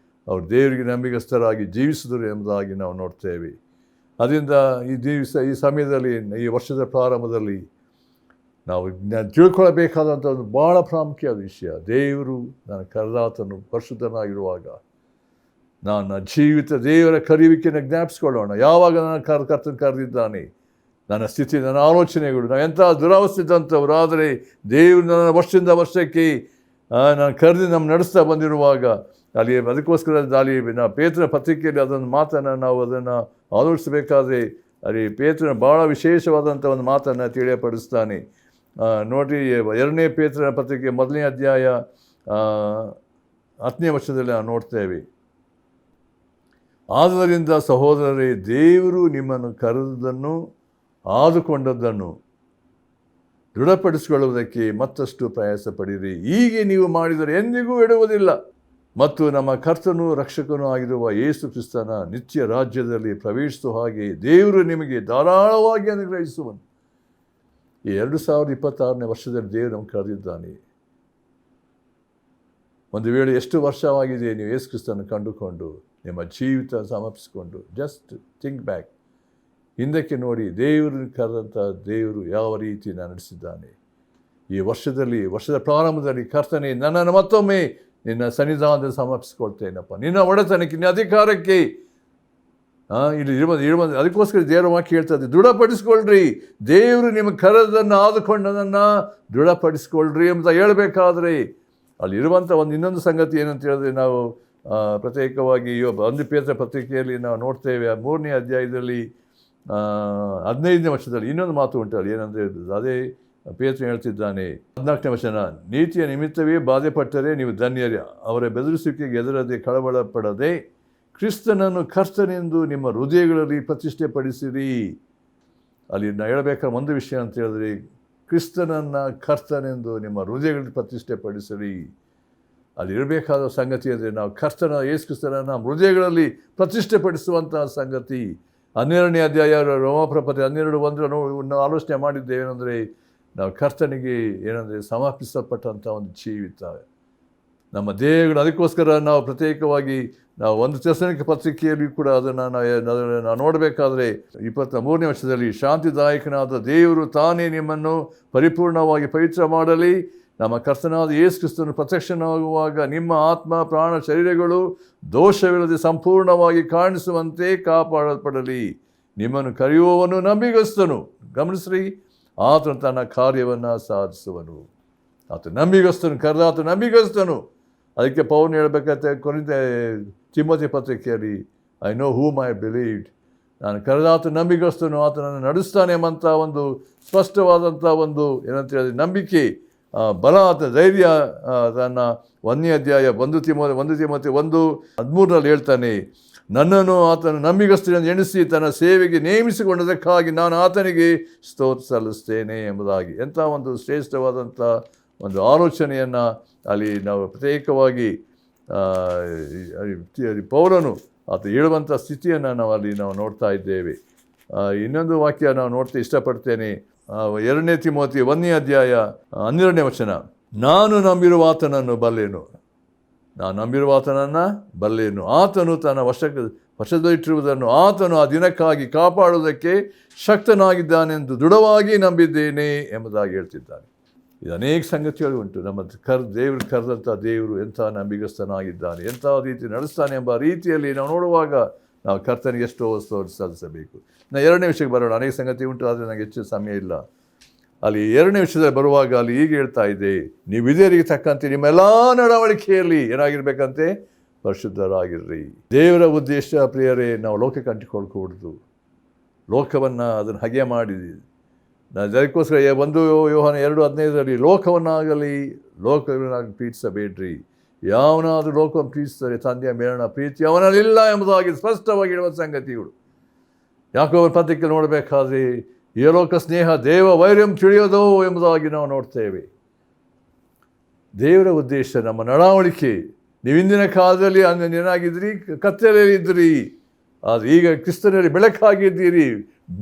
ಅವರು ದೇವರಿಗೆ ನಂಬಿಗಸ್ತರಾಗಿ ಜೀವಿಸಿದರು ಎಂಬುದಾಗಿ ನಾವು ನೋಡ್ತೇವೆ. ಅದರಿಂದ ಈ ಸಮಯದಲ್ಲಿ, ಈ ವರ್ಷದ ಪ್ರಾರಂಭದಲ್ಲಿ ನಾವು ತಿಳ್ಕೊಳ್ಬೇಕಾದಂಥ ಒಂದು ಭಾಳ ಪ್ರಾಮುಖ್ಯವಾದ ವಿಷಯ, ದೇವರು ನನ್ನ ಕರೆದಾತನು ಪರಿಶುದ್ಧನಾಗಿರುವಾಗ ನನ್ನ ಜೀವಿತ ದೇವರ ಕರೆಯುವಿಕೆಯನ್ನು ಜ್ಞಾಪಿಸ್ಕೊಳ್ಳೋಣ. ಯಾವಾಗ ನನ್ನ ಕರ್ತನ ಕರೆದಿದ್ದಾನೆ, ನನ್ನ ಸ್ಥಿತಿ, ನನ್ನ ಆಲೋಚನೆಗಳು, ನಾವು ಎಂಥ ದುರಾವಸ್ಥಿತಂಥವ್ರು, ಆದರೆ ದೇವರು ನನ್ನ ವರ್ಷದಿಂದ ವರ್ಷಕ್ಕೆ ನಾನು ಕರೆದು ನಮ್ಮ ನಡೆಸ್ತಾ ಬಂದಿರುವಾಗ ಅದಕ್ಕೋಸ್ಕರ ನಾವು ಪೇತ್ರನ ಪತ್ರಿಕೆಯಲ್ಲಿ ಅದೊಂದು ಮಾತನ್ನು ನಾವು ಅದನ್ನು ಆಲೋಚಿಸಬೇಕಾದ್ರೆ ಅಲ್ಲಿ ಪೇತ್ರನ ಭಾಳ ವಿಶೇಷವಾದಂಥ ಒಂದು ಮಾತನ್ನು ತಿಳಿಯಪಡಿಸ್ತಾನೆ. ನೋಡಿ, 2ನೇ ಪೇತ್ರನ ಪತ್ರಿಕೆ 1ನೇ ಅಧ್ಯಾಯ 10ನೇ ವರ್ಷದಲ್ಲಿ ನಾವು ನೋಡ್ತೇವೆ. ಆದ್ದರಿಂದ ಸಹೋದರರೇ, ದೇವರು ನಿಮ್ಮನ್ನು ಕರೆದುದನ್ನು ಆದುಕೊಂಡದ್ದನ್ನು ದೃಢಪಡಿಸಿಕೊಳ್ಳುವುದಕ್ಕೆ ಮತ್ತಷ್ಟು ಪ್ರಯಾಸ ಪಡಿರಿ. ಹೀಗೆ ನೀವು ಮಾಡಿದರೆ ಎಂದಿಗೂ ಎಡುವುದಿಲ್ಲ ಮತ್ತು ನಮ್ಮ ಕರ್ತನೂ ರಕ್ಷಕನೂ ಆಗಿರುವ ಯೇಸು ಕ್ರಿಸ್ತನ ನಿತ್ಯ ರಾಜ್ಯದಲ್ಲಿ ಪ್ರವೇಶಿಸುವ ಹಾಗೆ ದೇವರು ನಿಮಗೆ ಧಾರಾಳವಾಗಿ ಅನುಗ್ರಹಿಸುವನು. ಈ 2026ನೇ ವರ್ಷದಲ್ಲಿ ದೇವರು ನಮಗೆ ಕರೆದಿದ್ದಾನೆ. ಒಂದು ವೇಳೆ ಎಷ್ಟು ವರ್ಷವಾಗಿದೆ ನೀವು ಯೇಸು ಕ್ರಿಸ್ತನ ಕಂಡುಕೊಂಡು ನಿಮ್ಮ ಜೀವಿತ ಸಮರ್ಪಿಸಿಕೊಂಡು, ಜಸ್ಟ್ ಥಿಂಕ್ ಬ್ಯಾಕ್, ಹಿಂದಕ್ಕೆ ನೋಡಿ, ದೇವರು ಕರೆದಂಥ ದೇವರು ಯಾವ ರೀತಿ ನಡೆಸಿದ್ದಾನೆ. ಈ ವರ್ಷದ ಪ್ರಾರಂಭದಲ್ಲಿ ಕರ್ತನೆ, ನನ್ನನ್ನು ಮತ್ತೊಮ್ಮೆ ನಿನ್ನ ಸನ್ನಿಧಾನದಲ್ಲಿ ಸಮರ್ಪಿಸ್ಕೊಳ್ತೇನಪ್ಪ, ನಿನ್ನ ಒಡೆತನಕ್ಕೆ, ನಿನ್ನ ಅಧಿಕಾರಕ್ಕೆ. ಇಲ್ಲಿ ಇರುವಂಥ ಅದಕ್ಕೋಸ್ಕರ ದೇವರ ವಾಕ್ಯ ಹೇಳ್ತದೆ, ದೃಢಪಡಿಸ್ಕೊಳ್ರಿ, ದೇವರು ನಿಮಗೆ ಕರೆದನ್ನು ಆದುಕೊಂಡದನ್ನು ದೃಢಪಡಿಸ್ಕೊಳ್ರಿ ಅಂತ ಹೇಳಬೇಕಾದ್ರೆ ಅಲ್ಲಿರುವಂಥ ಇನ್ನೊಂದು ಸಂಗತಿ ಏನಂತ ಹೇಳಿದ್ರೆ, ನಾವು ಪ್ರತ್ಯೇಕವಾಗಿ 1 ಪೇತ್ರ ಪತ್ರಿಕೆಯಲ್ಲಿ ನಾವು ನೋಡ್ತೇವೆ. 3ನೇ ಅಧ್ಯಾಯದಲ್ಲಿ 15ನೇ ವರ್ಷದಲ್ಲಿ ಇನ್ನೊಂದು ಮಾತು ಉಂಟಲ್ಲಿ, ಏನಂದರೆ ಅದೇ ಪೇತ್ರ ಹೇಳ್ತಿದ್ದಾನೆ, 14ನೇ ವಚನ, ನೀತಿಯ ನಿಮಿತ್ತವೇ ಬಾಧೆಪಟ್ಟರೆ ನೀವು ಧನ್ಯರೇ, ಅವರ ಬೆದರಿಸುವಿಕೆಗೆ ಎದುರದೆ ಕಳವಳ ಪಡದೆ ಕ್ರಿಸ್ತನನ್ನು ಕರ್ತನೆಂದು ನಿಮ್ಮ ಹೃದಯಗಳಲ್ಲಿ ಪ್ರತಿಷ್ಠೆಪಡಿಸಿರಿ. ಅಲ್ಲಿ ನಾವು ಹೇಳಬೇಕಾದ ಒಂದು ವಿಷಯ ಅಂತ ಹೇಳಿದ್ರೆ, ಕ್ರಿಸ್ತನನ್ನು ಕರ್ತನೆಂದು ನಿಮ್ಮ ಹೃದಯಗಳಲ್ಲಿ ಪ್ರತಿಷ್ಠೆಪಡಿಸಿರಿ. ಅಲ್ಲಿರಬೇಕಾದ ಸಂಗತಿ ಅಂದರೆ ನಾವು ಯೇಸು ಕ್ರಿಸ್ತನನ್ನು ನಮ್ಮ ಹೃದಯಗಳಲ್ಲಿ ಪ್ರತಿಷ್ಠೆಪಡಿಸುವಂತಹ ಸಂಗತಿ. 12ನೇ ಅಧ್ಯಾಯ ರೋಮಾಪುರ ಪತ್ರಿಕೆ 12:1 ಆಲೋಚನೆ ಮಾಡಿದ್ದೇವೆ. ಏನಂದರೆ ನಾವು ಕರ್ತನಿಗೆ ಸಮರ್ಪಿಸಲ್ಪಟ್ಟಂಥ ಒಂದು ಜೀವಿತ, ನಮ್ಮ ದೇಹಗಳು. ಅದಕ್ಕೋಸ್ಕರ ನಾವು ಪ್ರತ್ಯೇಕವಾಗಿ ನಾವು 1 ಥೆಸಲೋನಿಕ ಪತ್ರಿಕೆಯಲ್ಲಿ ಕೂಡ ಅದನ್ನು ನಾವು ನೋಡಬೇಕಾದ್ರೆ 23ನೇ ವರ್ಷದಲ್ಲಿ, ಶಾಂತಿದಾಯಕನಾದ ದೇವರು ತಾನೇ ನಿಮ್ಮನ್ನು ಪರಿಪೂರ್ಣವಾಗಿ ಪವಿತ್ರ ಮಾಡಲಿ, ನಮ್ಮ ಕರ್ತನಾದ ಯೇಸು ಕ್ರಿಸ್ತನು ಪ್ರತ್ಯಕ್ಷನಾಗುವಾಗ ನಿಮ್ಮ ಆತ್ಮ ಪ್ರಾಣ ಶರೀರಗಳು ದೋಷವಿಲ್ಲದೆ ಸಂಪೂರ್ಣವಾಗಿ ಕಾಣಿಸುವಂತೆ ಕಾಪಾಡಲ್ಪಡಲಿ. ನಿಮ್ಮನ್ನು ಕರೆಯುವವನು ನಂಬಿಗಸ್ತನು. ಗಮನಿಸ್ರಿ, ಆತನು ತನ್ನ ಕಾರ್ಯವನ್ನು ಸಾಧಿಸುವನು. ಆತ ನಂಬಿಗಸ್ತನು, ಕರೆದಾತ ನಂಬಿಗಸ್ತನು. ಅದಕ್ಕೆ ಪೌಲನು ಹೇಳಬೇಕಾದ್ರೆ ತಿಮೋಥಿ ಪತ್ರಿಕೆಯಲ್ಲಿ, I know whom I believed, ನಾನು ಕರೆದಾತ ನಂಬಿಗಸ್ತನು, ಆತನನ್ನು ನಡೆಸ್ತಾನೆ ಎಂಬಂಥ ಒಂದು ಸ್ಪಷ್ಟವಾದಂಥ ಒಂದು ಏನಂತ ಹೇಳಿದ್ರೆ ನಂಬಿಕೆ, ಬಲ, ಧೈರ್ಯ ತನ್ನ 1ನೇ ಅಧ್ಯಾಯ 1 ತಿಮೋಥಿ 1:13 ಹೇಳ್ತಾನೆ, ನನ್ನನ್ನು ಆತನು ನಂಬಿಗಸ್ತನೆಂದು ಎಣಿಸಿ ತನ್ನ ಸೇವೆಗೆ ನೇಮಿಸಿಕೊಂಡದಕ್ಕಾಗಿ ನಾನು ಆತನಿಗೆ ಸ್ತೋತ್ರ ಸಲ್ಲಿಸ್ತೇನೆ ಎಂಬುದಾಗಿ. ಎಂಥ ಒಂದು ಶ್ರೇಷ್ಠವಾದಂಥ ಒಂದು ಆಲೋಚನೆಯನ್ನು ಅಲ್ಲಿ ನಾವು ಪ್ರತ್ಯೇಕವಾಗಿ ಪೌಲನು ಆತ ಹೇಳುವಂಥ ಸ್ಥಿತಿಯನ್ನು ನಾವು ನೋಡ್ತಾ ಇದ್ದೇವೆ. ಇನ್ನೊಂದು ವಾಕ್ಯ ನಾವು ನೋಡ್ತಾ ಇಷ್ಟಪಡ್ತೇನೆ. 2ನೇ ತಿಮೋಥಿ 1ನೇ ಅಧ್ಯಾಯ 12ನೇ ವಚನ, ನಾನು ನಂಬಿರುವ ಆತನನ್ನು ಬಲ್ಲೆನು, ಆತನು ತನ್ನ ವಶದಲ್ಲಿಟ್ಟಿರುವುದನ್ನು ಆತನು ಆ ದಿನಕ್ಕಾಗಿ ಕಾಪಾಡುವುದಕ್ಕೆ ಶಕ್ತನಾಗಿದ್ದಾನೆಂದು ದೃಢವಾಗಿ ನಂಬಿದ್ದೇನೆ ಎಂಬುದಾಗಿ ಹೇಳ್ತಿದ್ದಾನೆ. ಇದು ಅನೇಕ ಸಂಗತಿಗಳು ಉಂಟು. ನಮ್ಮ ದೇವರು ಕರೆದಂಥ ದೇವರು ಎಂಥ ನಂಬಿಗಸ್ತನಾಗಿದ್ದಾನೆ, ಎಂಥ ರೀತಿ ನಡೆಸ್ತಾನೆ ಎಂಬ ರೀತಿಯಲ್ಲಿ ನಾವು ನೋಡುವಾಗ ನಾವು ಕರ್ತನಿಗೆ ಎಷ್ಟೋ ವಸ್ತುವನ್ನು ಸಲ್ಲಿಸಬೇಕು. ನಾನು 2ನೇ ವಿಷಯಕ್ಕೆ ಬರೋಣ. ಅನೇಕ ಸಂಗತಿ ಉಂಟು, ಆದರೆ ನನಗೆ ಹೆಚ್ಚು ಸಮಯ ಇಲ್ಲ. ಅಲ್ಲಿ 2ನೇ ವಿಷಯದಲ್ಲಿ ಬರುವಾಗ ಅಲ್ಲಿ ಹೀಗೆ ಹೇಳ್ತಾ ಇದೆ, ನೀವು ವಿಧೇಯರಿಗೆ ತಕ್ಕಂತೆ ನಿಮ್ಮೆಲ್ಲ ನಡವಳಿಕೆಯಲ್ಲಿ ಏನಾಗಿರ್ಬೇಕಂತೆ, ಪರಿಶುದ್ಧರಾಗಿರ್ರಿ. ದೇವರ ಉದ್ದೇಶ ಪ್ರಿಯರೇ, ನಾವು ಲೋಕಕ್ಕೆ ಅಂಟಿಕೊಳ್ಕೂಡ್ದು. ಲೋಕವನ್ನು ಅದನ್ನು ಹಗೆ ಮಾಡಿ ಅದಕ್ಕೋಸ್ಕರ ಒಂದು ಯೋಹಾನ 2:15 ಲೋಕವನ್ನಾಗಲಿ ಲೋಕವನ್ನಾಗಲಿ ಪ್ರೀತಿಸಬೇಡ್ರಿ. ಯಾವನಾದರೂ ಲೋಕವನ್ನು ಪ್ರೀತಿಸಿದರೆ ತಂದೆಯ ಮೇಲಿನ ಪ್ರೀತಿ ಅವನಲ್ಲಿಲ್ಲ ಎಂಬುದಾಗಿ ಸ್ಪಷ್ಟವಾಗಿ ಹೇಳುವ ಸಂಗತಿಗಳು. ಯಾಕೋಬ ಪತ್ರಿಕೆ ನೋಡಬೇಕಾದ್ರೆ ಈ ಲೋಕ ಸ್ನೇಹ ದೇವ ವೈರ್ಯಂ ತಿಳಿಯೋದೋ ಎಂಬುದಾಗಿ ನಾವು ನೋಡ್ತೇವೆ. ದೇವರ ಉದ್ದೇಶ ನಮ್ಮ ನಡವಳಿಕೆ. ನೀವು ಇಂದಿನ ಕಾಲದಲ್ಲಿ ಏನಾಗಿದ್ದೀರಿ? ಕತ್ತಲೆಯಲ್ಲಿ ಇದ್ದೀರಿ. ಆದರೆ ಈಗ ಕ್ರಿಸ್ತನಲ್ಲಿ ಬೆಳಕಾಗಿದ್ದೀರಿ,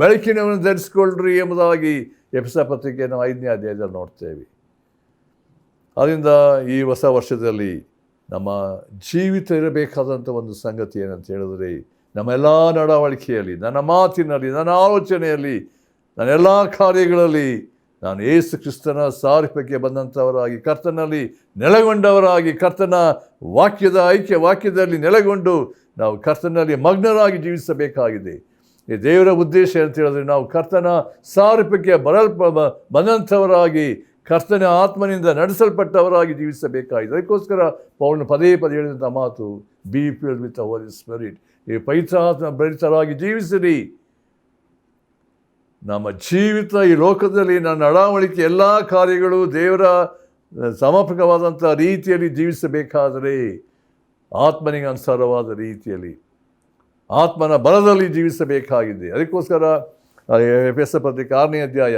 ಬೆಳಕಿನವನ್ನು ಧರಿಸಿಕೊಳ್ಳ್ರಿ ಎಂಬುದಾಗಿ ಎಫೆಸ ಪತ್ರಿಕೆ ನಾವು 5ನೇ ಅಧ್ಯಾಯದಲ್ಲಿ ನೋಡ್ತೇವೆ. ಆದ್ದರಿಂದ ಈ ಹೊಸ ವರ್ಷದಲ್ಲಿ ನಮ್ಮ ಜೀವಿತ ಇರಬೇಕಾದಂಥ ಒಂದು ಸಂಗತಿ ಏನಂತ ಹೇಳಿದ್ರೆ, ನಮ್ಮ ಎಲ್ಲ ನಡವಳಿಕೆಯಲ್ಲಿ, ನನ್ನ ಮಾತಿನಲ್ಲಿ, ನನ್ನ ಆಲೋಚನೆಯಲ್ಲಿ, ನನ್ನ ಎಲ್ಲ ಕಾರ್ಯಗಳಲ್ಲಿ ನಾನು ಯೇಸು ಕ್ರಿಸ್ತನ ಸಾರೂಪ್ಯಕ್ಕೆ ಬಂದಂಥವರಾಗಿ, ಕರ್ತನಲ್ಲಿ ನೆಲೆಗೊಂಡವರಾಗಿ, ಕರ್ತನ ವಾಕ್ಯದಲ್ಲಿ ನೆಲೆಗೊಂಡು ನಾವು ಕರ್ತನಲ್ಲಿ ಮಗ್ನರಾಗಿ ಜೀವಿಸಬೇಕಾಗಿದೆ. ಈ ದೇವರ ಉದ್ದೇಶ ಅಂತ ಹೇಳಿದ್ರೆ ನಾವು ಕರ್ತನ ಸಾರೂಪ್ಯಕ್ಕೆ ಬಂದಂಥವರಾಗಿ, ಕರ್ತನ ಆತ್ಮನಿಂದ ನಡೆಸಲ್ಪಟ್ಟವರಾಗಿ ಜೀವಿಸಬೇಕಾಗಿದೆ. ಅದಕ್ಕೋಸ್ಕರ ಪೌಲನು ಪದೇ ಹೇಳಿದಂಥ ಮಾತು, be filled with the holy spirit. ಈ ಪವಿತ್ರಾತ್ಮ ಭರಿತರಾಗಿ ಜೀವಿಸಿರಿ. ನಮ್ಮ ಜೀವಿತ ಈ ಲೋಕದಲ್ಲಿ ನನ್ನ ನಡವಳಿಕೆ ಎಲ್ಲ ಕಾರ್ಯಗಳು ದೇವರ ಸಮರ್ಪಕವಾದಂಥ ರೀತಿಯಲ್ಲಿ ಜೀವಿಸಬೇಕಾದರೆ, ಆತ್ಮನಿಗೆ ಅನುಸಾರವಾದ ರೀತಿಯಲ್ಲಿ, ಆತ್ಮನ ಬಲದಲ್ಲಿ ಜೀವಿಸಬೇಕಾಗಿದೆ. ಅದಕ್ಕೋಸ್ಕರ ಎಫೆಸ ಪತ್ರಿಕೆ 6ನೇ ಅಧ್ಯಾಯ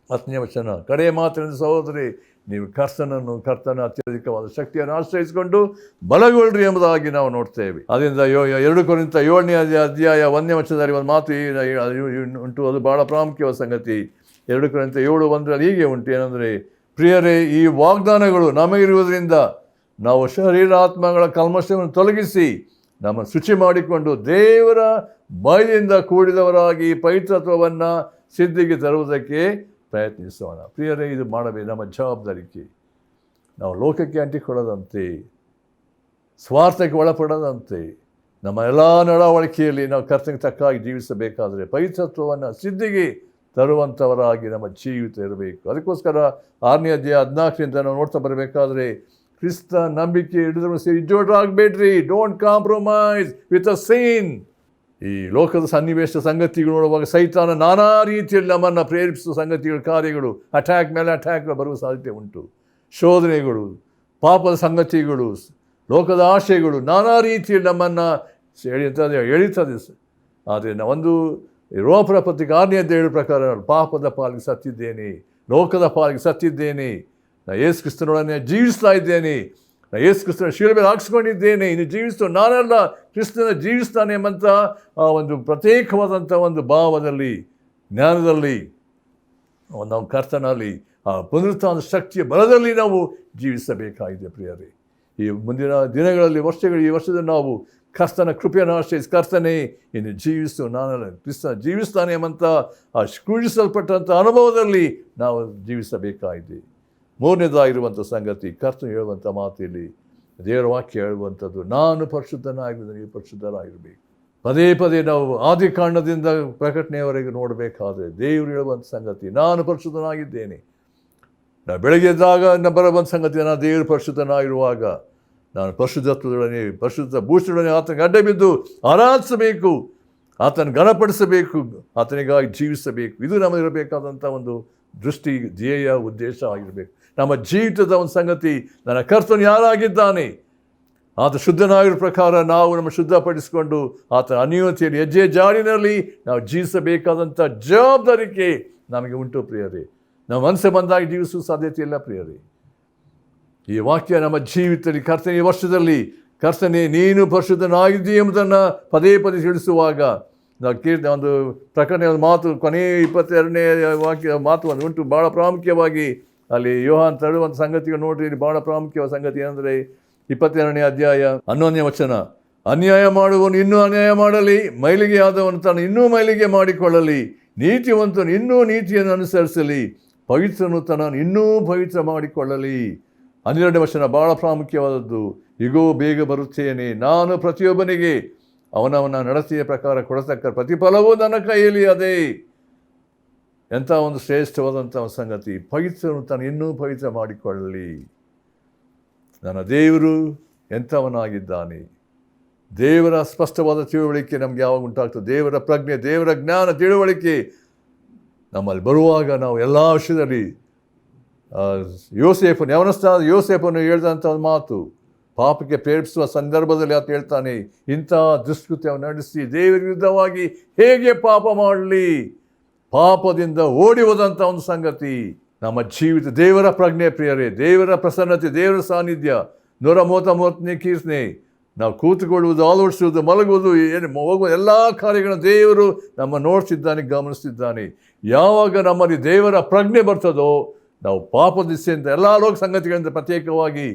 10ನೇ ವಚನ, ಕಡೆಯ ಮಾತಿನ ಸಹೋದರಿ, ನೀವು ಕರ್ತನ ಅತ್ಯಧಿಕವಾದ ಶಕ್ತಿಯನ್ನು ಆಶ್ರಯಿಸಿಕೊಂಡು ಬಲಗೊಳ್ಳ್ರಿ ಎಂಬುದಾಗಿ ನಾವು ನೋಡ್ತೇವೆ. ಅದರಿಂದ 2 ಕೊರಿಂಥ 7ನೇ ಅಧ್ಯಾಯ 1ನೇ ವಚನದಲ್ಲಿ ಒಂದು ಮಾತು ಉಂಟು. ಅದು ಬಹಳ ಪ್ರಾಮುಖ್ಯವಾದ ಸಂಗತಿ. 2 ಕೊರಿಂಥ 7:1 ಹೀಗೆ ಉಂಟು. ಏನಂದರೆ, ಪ್ರಿಯರೇ, ಈ ವಾಗ್ದಾನಗಳು ನಮಗಿರುವುದರಿಂದ ನಾವು ಶರೀರಾತ್ಮಗಳ ಕಲ್ಮಶವನ್ನು ತೊಲಗಿಸಿ ನಮ್ಮ ಶುಚಿ ಮಾಡಿಕೊಂಡು ದೇವರ ಬಯಲಿಂದ ಕೂಡಿದವರಾಗಿ ಪವಿತ್ರತ್ವವನ್ನು ಸಿದ್ಧಿಗೆ ತರುವುದಕ್ಕೆ ಪ್ರಯತ್ನಿಸೋಣ. ಪ್ರಿಯರೇ, ಇದು ಮಾಡಬೇಕು, ನಮ್ಮ ಜವಾಬ್ದಾರಿಕೆ. ನಾವು ಲೋಕಕ್ಕೆ ಅಂಟಿಕೊಳ್ಳದಂತೆ, ಸ್ವಾರ್ಥಕ್ಕೆ ಒಳಪಡದಂತೆ, ನಮ್ಮ ಎಲ್ಲ ನಡವಳಿಕೆಯಲ್ಲಿ ನಾವು ಕರ್ತನಿಗೆ ತಕ್ಕಾಗಿ ಜೀವಿಸಬೇಕಾದರೆ ಪವಿತ್ರತ್ವವನ್ನು ಸಿದ್ಧಿಗೆ ತರುವಂಥವರಾಗಿ ನಮ್ಮ ಜೀವಿತ ಇರಬೇಕು. ಅದಕ್ಕೋಸ್ಕರ 6ನೇ ಅಧ್ಯಾಯ 14ರಿಂದ ನಾವು ನೋಡ್ತಾ ಬರಬೇಕಾದ್ರೆ, ಕ್ರಿಸ್ತ ನಂಬಿಕೆ ಹಿಡಿದ್ರು ಇಜ್ಜೋಟಾಗಬೇಡ್ರಿ, don't compromise with a sin. ಈ ಲೋಕದ ಸನ್ನಿವೇಶ ಸಂಗತಿಗಳು ನೋಡುವಾಗ ಸೈತಾನ ನಾನಾ ರೀತಿಯಲ್ಲಿ ನಮ್ಮನ್ನು ಪ್ರೇರೇಪಿಸುವ ಸಂಗತಿಗಳು, ಕಾರ್ಯಗಳು, ಅಟ್ಯಾಕ್ ಮೇಲೆ ಅಟ್ಯಾಕ್ಗಳು ಬರುವ ಸಾಧ್ಯತೆ ಉಂಟು. ಶೋಧನೆಗಳು, ಪಾಪದ ಸಂಗತಿಗಳು, ಲೋಕದ ಆಶೆಗಳು ನಾನಾ ರೀತಿಯಲ್ಲಿ ನಮ್ಮನ್ನು ಎಳಿತದೆ. ಆದರೆ ಒಂದು ರೋಮಪುರ ಪತ್ರಿಕೆ 6ನೇ ಅಧ್ಯಾಯದ ಪ್ರಕಾರ, ಪಾಪದ ಪಾಲಿಗೆ ಸತ್ತಿದ್ದೇನೆ, ಲೋಕದ ಪಾಲಿಗೆ ಸತ್ತಿದ್ದೇನೆ, ನಾ ಯೇಸು ಕ್ರಿಸ್ತನೊಡನೆ ಜೀವಿಸ್ತಾ ಇದ್ದೇನೆ, ನಾ ಯೇಸು ಕ್ರಿಸ್ತನ ಶಿಲುಬೆ ಮೇಲೆ ಹಾಕಿಸ್ಕೊಂಡಿದ್ದೇನೆ, ಇನ್ನು ಜೀವಿಸ್ತು ನಾನಲ್ಲ ಕ್ರಿಸ್ತನ ಜೀವಿಸ್ತಾನೆ ಎಂಬಂಥ ಆ ಒಂದು ಪ್ರತ್ಯೇಕವಾದಂಥ ಒಂದು ಭಾವದಲ್ಲಿ, ಜ್ಞಾನದಲ್ಲಿ, ನಾವು ಕರ್ತನಲ್ಲಿ ಆ ಪುನರುತ್ಥಾನದ ಶಕ್ತಿಯ ಬಲದಲ್ಲಿ ನಾವು ಜೀವಿಸಬೇಕಾಗಿದೆ. ಪ್ರಿಯರೇ, ಈ ಮುಂದಿನ ದಿನಗಳಲ್ಲಿ, ಈ ವರ್ಷದಲ್ಲಿ ನಾವು ಕರ್ತನ ಕೃಪೆಯನ್ನು ಆಶ್ರಯಿಸಿ, ಕರ್ತನೇ ಇನ್ನು ಜೀವಿಸು ನಾನಲ್ಲ ಕ್ರಿಸ್ತನ ಜೀವಿಸ್ತಾನೆ ಎಂಬಂಥ ಆ ಕ್ರೂಶಿಸಲ್ಪಟ್ಟಂಥ ಅನುಭವದಲ್ಲಿ ನಾವು ಜೀವಿಸಬೇಕಾಗಿದೆ. 3ನೇದಾಗಿರುವಂಥ ಸಂಗತಿ, ಕರ್ತನು ಹೇಳುವಂಥ ಮಾತಿಲ್ಲಿ ದೇವರ ವಾಕ್ಯ ಹೇಳುವಂಥದ್ದು, ನಾನು ಪರಿಶುದ್ಧನಾಗಿರುವುದು, ನೀವು ಪರಿಶುದ್ಧರಾಗಿರಬೇಕು. ಪದೇ ನಾವು ಆದಿಕಾಂಡದಿಂದ ಪ್ರಕಟಣೆಯವರೆಗೆ ನೋಡಬೇಕಾದ್ರೆ ದೇವರು ಹೇಳುವಂಥ ಸಂಗತಿ, ನಾನು ಪರಿಶುದ್ಧನಾಗಿದ್ದೇನೆ. ನಾವು ಬೆಳಗ್ಗೆ ಎದ್ದಾಗ ಬರುವಂಥ ಸಂಗತಿ, ನಾನು ದೇವರು ಪರಿಶುದ್ಧನಾಗಿರುವಾಗ ನಾನು ಪರಿಶುದ್ಧ ಭೂಷಣೊಡನೆ ಆತನಿಗೆ ಅಡ್ಡ ಬಿದ್ದು ಆರಾಧಿಸಬೇಕು, ಆತನ ಗಣಪಡಿಸಬೇಕು, ಆತನಿಗಾಗಿ ಜೀವಿಸಬೇಕು. ಇದು ನಮಗಿರಬೇಕಾದಂಥ ಒಂದು ದೃಷ್ಟಿ, ಧ್ಯೇಯ, ಉದ್ದೇಶ ಆಗಿರಬೇಕು. ನಮ್ಮ ಜೀವಿತದ ಒಂದು ಸಂಗತಿ, ನನ್ನ ಕರ್ತನು ಯಾರಾಗಿದ್ದಾನೆ, ಆತ ಶುದ್ಧನಾಗಿರೋ ಪ್ರಕಾರ ನಾವು ನಮ್ಮ ಶುದ್ಧಪಡಿಸಿಕೊಂಡು ಆತನ ಅನ್ಯೋನ್ಯತೆಯಲ್ಲಿ ಹೆಜ್ಜೆ ಜಾಡಿನಲ್ಲಿ ನಾವು ಜೀವಿಸಬೇಕಾದಂಥ ಜವಾಬ್ದಾರಿಕೆ ನಮಗೆ ಉಂಟು. ಪ್ರಿಯರೇ, ನಾವು ಮನಸ್ಸು ಬಂದಾಗಿ ಜೀವಿಸುವ ಸಾಧ್ಯತೆ ಇಲ್ಲ. ಪ್ರಿಯರೇ, ಈ ವಾಕ್ಯ ನಮ್ಮ ಜೀವಿತದಲ್ಲಿ, ಕರ್ತನ ಈ ವರ್ಷದಲ್ಲಿ, ಕರ್ತನೇ ನೀನು ಪರಿಶುದ್ಧನಾಗಿದ್ದೀ ಎಂಬುದನ್ನು ಪದೇ ತಿಳಿಸುವಾಗ, ನಾವು ಒಂದು ಪ್ರಕಟಣೆ ಒಂದು ಮಾತು, ಕೊನೆಯ 22ನೇ ವಾಕ್ಯ ಮಾತು ಒಂದು ಉಂಟು, ಭಾಳ ಪ್ರಾಮುಖ್ಯವಾಗಿ ಅಲ್ಲಿ ಯೋಹಾನ್ ತರುವಂಥ ಸಂಗತಿಗಳು ನೋಡ್ರಿ. ಇಲ್ಲಿ ಭಾಳ ಪ್ರಾಮುಖ್ಯವಾದ ಸಂಗತಿ ಏನಂದರೆ 22ನೇ ಅಧ್ಯಾಯ 11ನೇ ವಚನ, ಅನ್ಯಾಯ ಮಾಡುವವನು ಇನ್ನೂ ಅನ್ಯಾಯ ಮಾಡಲಿ, ಮೈಲಿಗೆ ಆದವನು ತಾನು ಇನ್ನೂ ಮೈಲಿಗೆ ಮಾಡಿಕೊಳ್ಳಲಿ, ನೀತಿವಂತನು ಇನ್ನೂ ನೀತಿಯನ್ನು ಅನುಸರಿಸಲಿ, ಪವಿತ್ರನು ತನ್ನನ್ನು ಇನ್ನೂ ಪವಿತ್ರ ಮಾಡಿಕೊಳ್ಳಲಿ. 12ನೇ ವಚನ ಭಾಳ ಪ್ರಾಮುಖ್ಯವಾದದ್ದು, ಇಗೋ ಬೇಗ ಬರುತ್ತೇನೆ, ನಾನು ಪ್ರತಿಯೊಬ್ಬನಿಗೆ ಅವನವನ ನಡತೆಯ ಪ್ರಕಾರ ಕೊಡತಕ್ಕ ಪ್ರತಿಫಲವೂ ನನ್ನ ಕೈಯಲ್ಲಿ ಅದೇ. ಎಂಥ ಒಂದು ಶ್ರೇಷ್ಠವಾದಂಥ ಸಂಗತಿ, ಪವಿತ್ರನು ತಾನು ಇನ್ನೂ ಪವಿತ್ರ ಮಾಡಿಕೊಳ್ಳಲಿ. ನನ್ನ ದೇವರು ಎಂಥವನಾಗಿದ್ದಾನೆ. ದೇವರ ಸ್ಪಷ್ಟವಾದ ತಿಳುವಳಿಕೆ ನಮಗೆ ಯಾವಾಗ ಉಂಟಾಗ್ತದೆ, ದೇವರ ಪ್ರಜ್ಞೆ, ದೇವರ ಜ್ಞಾನ, ತಿಳುವಳಿಕೆ ನಮ್ಮಲ್ಲಿ ಬರುವಾಗ ನಾವು ಎಲ್ಲ ವಿಷಯದಲ್ಲಿ ಯೋಸೇಫನು ಯವನಸ್ಥಾನದ ಯೋಸೇಫನು ಹೇಳಿದಂಥ ಒಂದು ಮಾತು, ಪಾಪಕ್ಕೆ ಪ್ರೇರೇಪಿಸುವ ಸಂದರ್ಭದಲ್ಲಿ ಆತ ಹೇಳ್ತಾನೆ, ಇಂಥ ದುಷ್ಕೃತ್ಯವನ್ನು ನಡೆಸಿ ದೇವರ ವಿರುದ್ಧವಾಗಿ ಹೇಗೆ ಪಾಪ ಮಾಡಲಿ, ಪಾಪದಿಂದ ಓಡಿ ಹೋದಂಥ ಒಂದು ಸಂಗತಿ. ನಮ್ಮ ಜೀವಿತ ದೇವರ ಪ್ರಜ್ಞೆ ಪ್ರಿಯರೇ, ದೇವರ ಪ್ರಸನ್ನತೆ, ದೇವರ ಸಾನ್ನಿಧ್ಯ. 133ನೇ ಕೀರ್ತನೆ, ನಾವು ಕೂತುಕೊಳ್ಳುವುದು, ಆಲೋಚಿಸುವುದು, ಮಲಗುವುದು, ಹೋಗುವ ಎಲ್ಲ ಕಾರ್ಯಗಳನ್ನು ದೇವರು ನಮ್ಮ ನೋಡ್ತಿದ್ದಾನೆ, ಗಮನಿಸ್ತಿದ್ದಾನೆ. ಯಾವಾಗ ನಮ್ಮಲ್ಲಿ ದೇವರ ಪ್ರಜ್ಞೆ ಬರ್ತದೋ, ನಾವು ಪಾಪ ದಿಸೆಯಿಂದ ಎಲ್ಲ ಲೋಕ ಸಂಗತಿಗಳಿಂದ ಪ್ರತ್ಯೇಕವಾಗಿ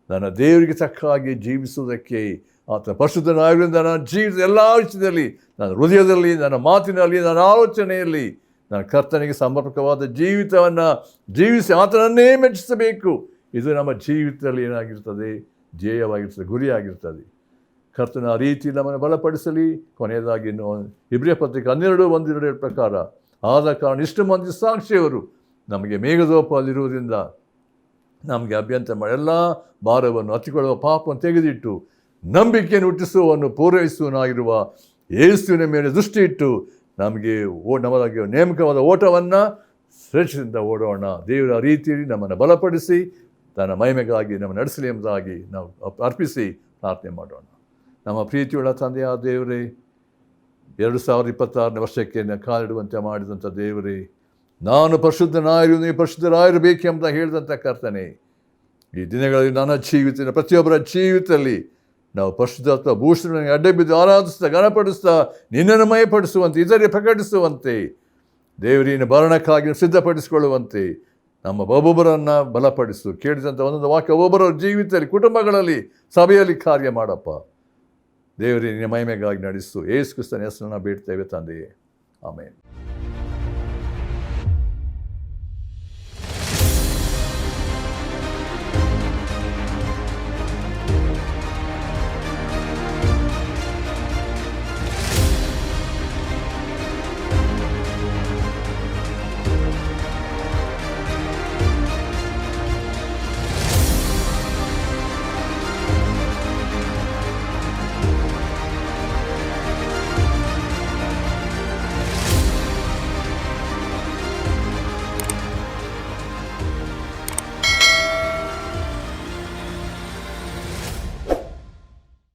ನನ್ನ ದೇವರಿಗೆ ತಕ್ಕಾಗಿ ಜೀವಿಸುವುದಕ್ಕೆ ಆತ ಪರಿಶುದ್ಧನಾಗಿರುವುದರಿಂದ ನನ್ನ ಜೀವಿತದ ಎಲ್ಲ ವಿಷಯದಲ್ಲಿ, ನನ್ನ ಹೃದಯದಲ್ಲಿ, ನನ್ನ ಮಾತಿನಲ್ಲಿ, ನನ್ನ ಆಲೋಚನೆಯಲ್ಲಿ ನನ್ನ ಕರ್ತನಿಗೆ ಸಮರ್ಪಕವಾದ ಜೀವಿತವನ್ನು ಜೀವಿಸಿ ಆತನನ್ನೇ ಮೆಚ್ಚಿಸಬೇಕು. ಇದು ನಮ್ಮ ಜೀವಿತದಲ್ಲಿ ಏನಾಗಿರ್ತದೆ, ಧ್ಯೇಯವಾಗಿರ್ತದೆ, ಗುರಿಯಾಗಿರ್ತದೆ. ಕರ್ತನ ಆ ರೀತಿ ನಮ್ಮನ್ನು ಬಲಪಡಿಸಲಿ. ಕೊನೆಯದಾಗಿ ಇಬ್ರಿಯ ಪತ್ರಿಕೆ 12:1-2 ಪ್ರಕಾರ, ಆದ ಕಾರಣ ಇಷ್ಟು ಮಂದಿ ಸಾಕ್ಷಿಯವರು ನಮಗೆ ಮೇಘದೋಪದಲ್ಲಿರುವುದರಿಂದ ನಮಗೆ ಅಭ್ಯಂತರ ಮಾಡಿ ಎಲ್ಲ ಭಾರವನ್ನು ಹತ್ತಿಕೊಳ್ಳುವ ಪಾಪವನ್ನು ತೆಗೆದಿಟ್ಟು ನಂಬಿಕೆಯನ್ನು ಹುಟ್ಟಿಸುವವನ್ನು ಪೂರೈಸುವನಾಗಿರುವ ಯೇಸುವಿನ ಮೇಲೆ ದೃಷ್ಟಿ ಇಟ್ಟು ನಮಗೆ ನಮಗೆ ನೇಮಕವಾದ ಓಟವನ್ನು ಶ್ರೇಷ್ಠದಿಂದ ಓಡೋಣ. ದೇವರ ರೀತಿಯಲ್ಲಿ ನಮ್ಮನ್ನು ಬಲಪಡಿಸಿ ತನ್ನ ಮಹಿಮೆಗಾಗಿ ನಮ್ಮನ್ನು ನಡೆಸಲಿ ಎಂಬುದಾಗಿ ನಾವು ಅರ್ಪಿಸಿ ಪ್ರಾರ್ಥನೆ ಮಾಡೋಣ. ನಮ್ಮ ಪ್ರೀತಿಯುಳ್ಳ ತಂದೆಯಾದ ದೇವರೇ, 2026ನೇ ವರ್ಷಕ್ಕೆ ಕಾಲಿಡುವಂತೆ ಮಾಡಿದಂಥ ದೇವರೇ, ನಾನು ಪರಿಶುದ್ಧನಾಗಿರು, ನೀವು ಪರಿಶುದ್ಧರಾಗಿರಬೇಕೆಂಬ ಹೇಳಿದಂಥ ಕರ್ತನೆ, ಈ ದಿನಗಳಲ್ಲಿ ನನ್ನ ಜೀವಿತ, ಪ್ರತಿಯೊಬ್ಬರ ಜೀವಿತದಲ್ಲಿ ನಾವು ಪರಿಶುದ್ಧಾತ್ಮ ಭೂಷಣಗಳಿಗೆ ಅಡ್ಡ ಬಿದ್ದು ಆರಾಧಿಸ್ತಾ, ಗಣಪಡಿಸ್ತಾ, ನಿನ್ನನ್ನು ಮಯಪಡಿಸುವಂತೆ, ಇತರೆ ಪ್ರಕಟಿಸುವಂತೆ, ದೇವರಿನ ಭರಣಕ್ಕಾಗಿ ಸಿದ್ಧಪಡಿಸಿಕೊಳ್ಳುವಂತೆ ನಮ್ಮ ಒಬ್ಬೊಬ್ಬರನ್ನು ಬಲಪಡಿಸು. ಕೇಳಿದಂಥ ಒಂದೊಂದು ವಾಕ್ಯ ಒಬ್ಬೊಬ್ಬರ ಜೀವಿತದಲ್ಲಿ, ಕುಟುಂಬಗಳಲ್ಲಿ, ಸಭೆಯಲ್ಲಿ ಕಾರ್ಯ ಮಾಡಪ್ಪ. ದೇವರಿನ ಮಹಿಮೆಗಾಗಿ ನಡೆಸು. ಯೇಸು ಕ್ರಿಸ್ತನ ಹೆಸರನ್ನು ಬೇಡ್ತೇವೆ ತಂದೆಯೇ, ಆಮೇನ್.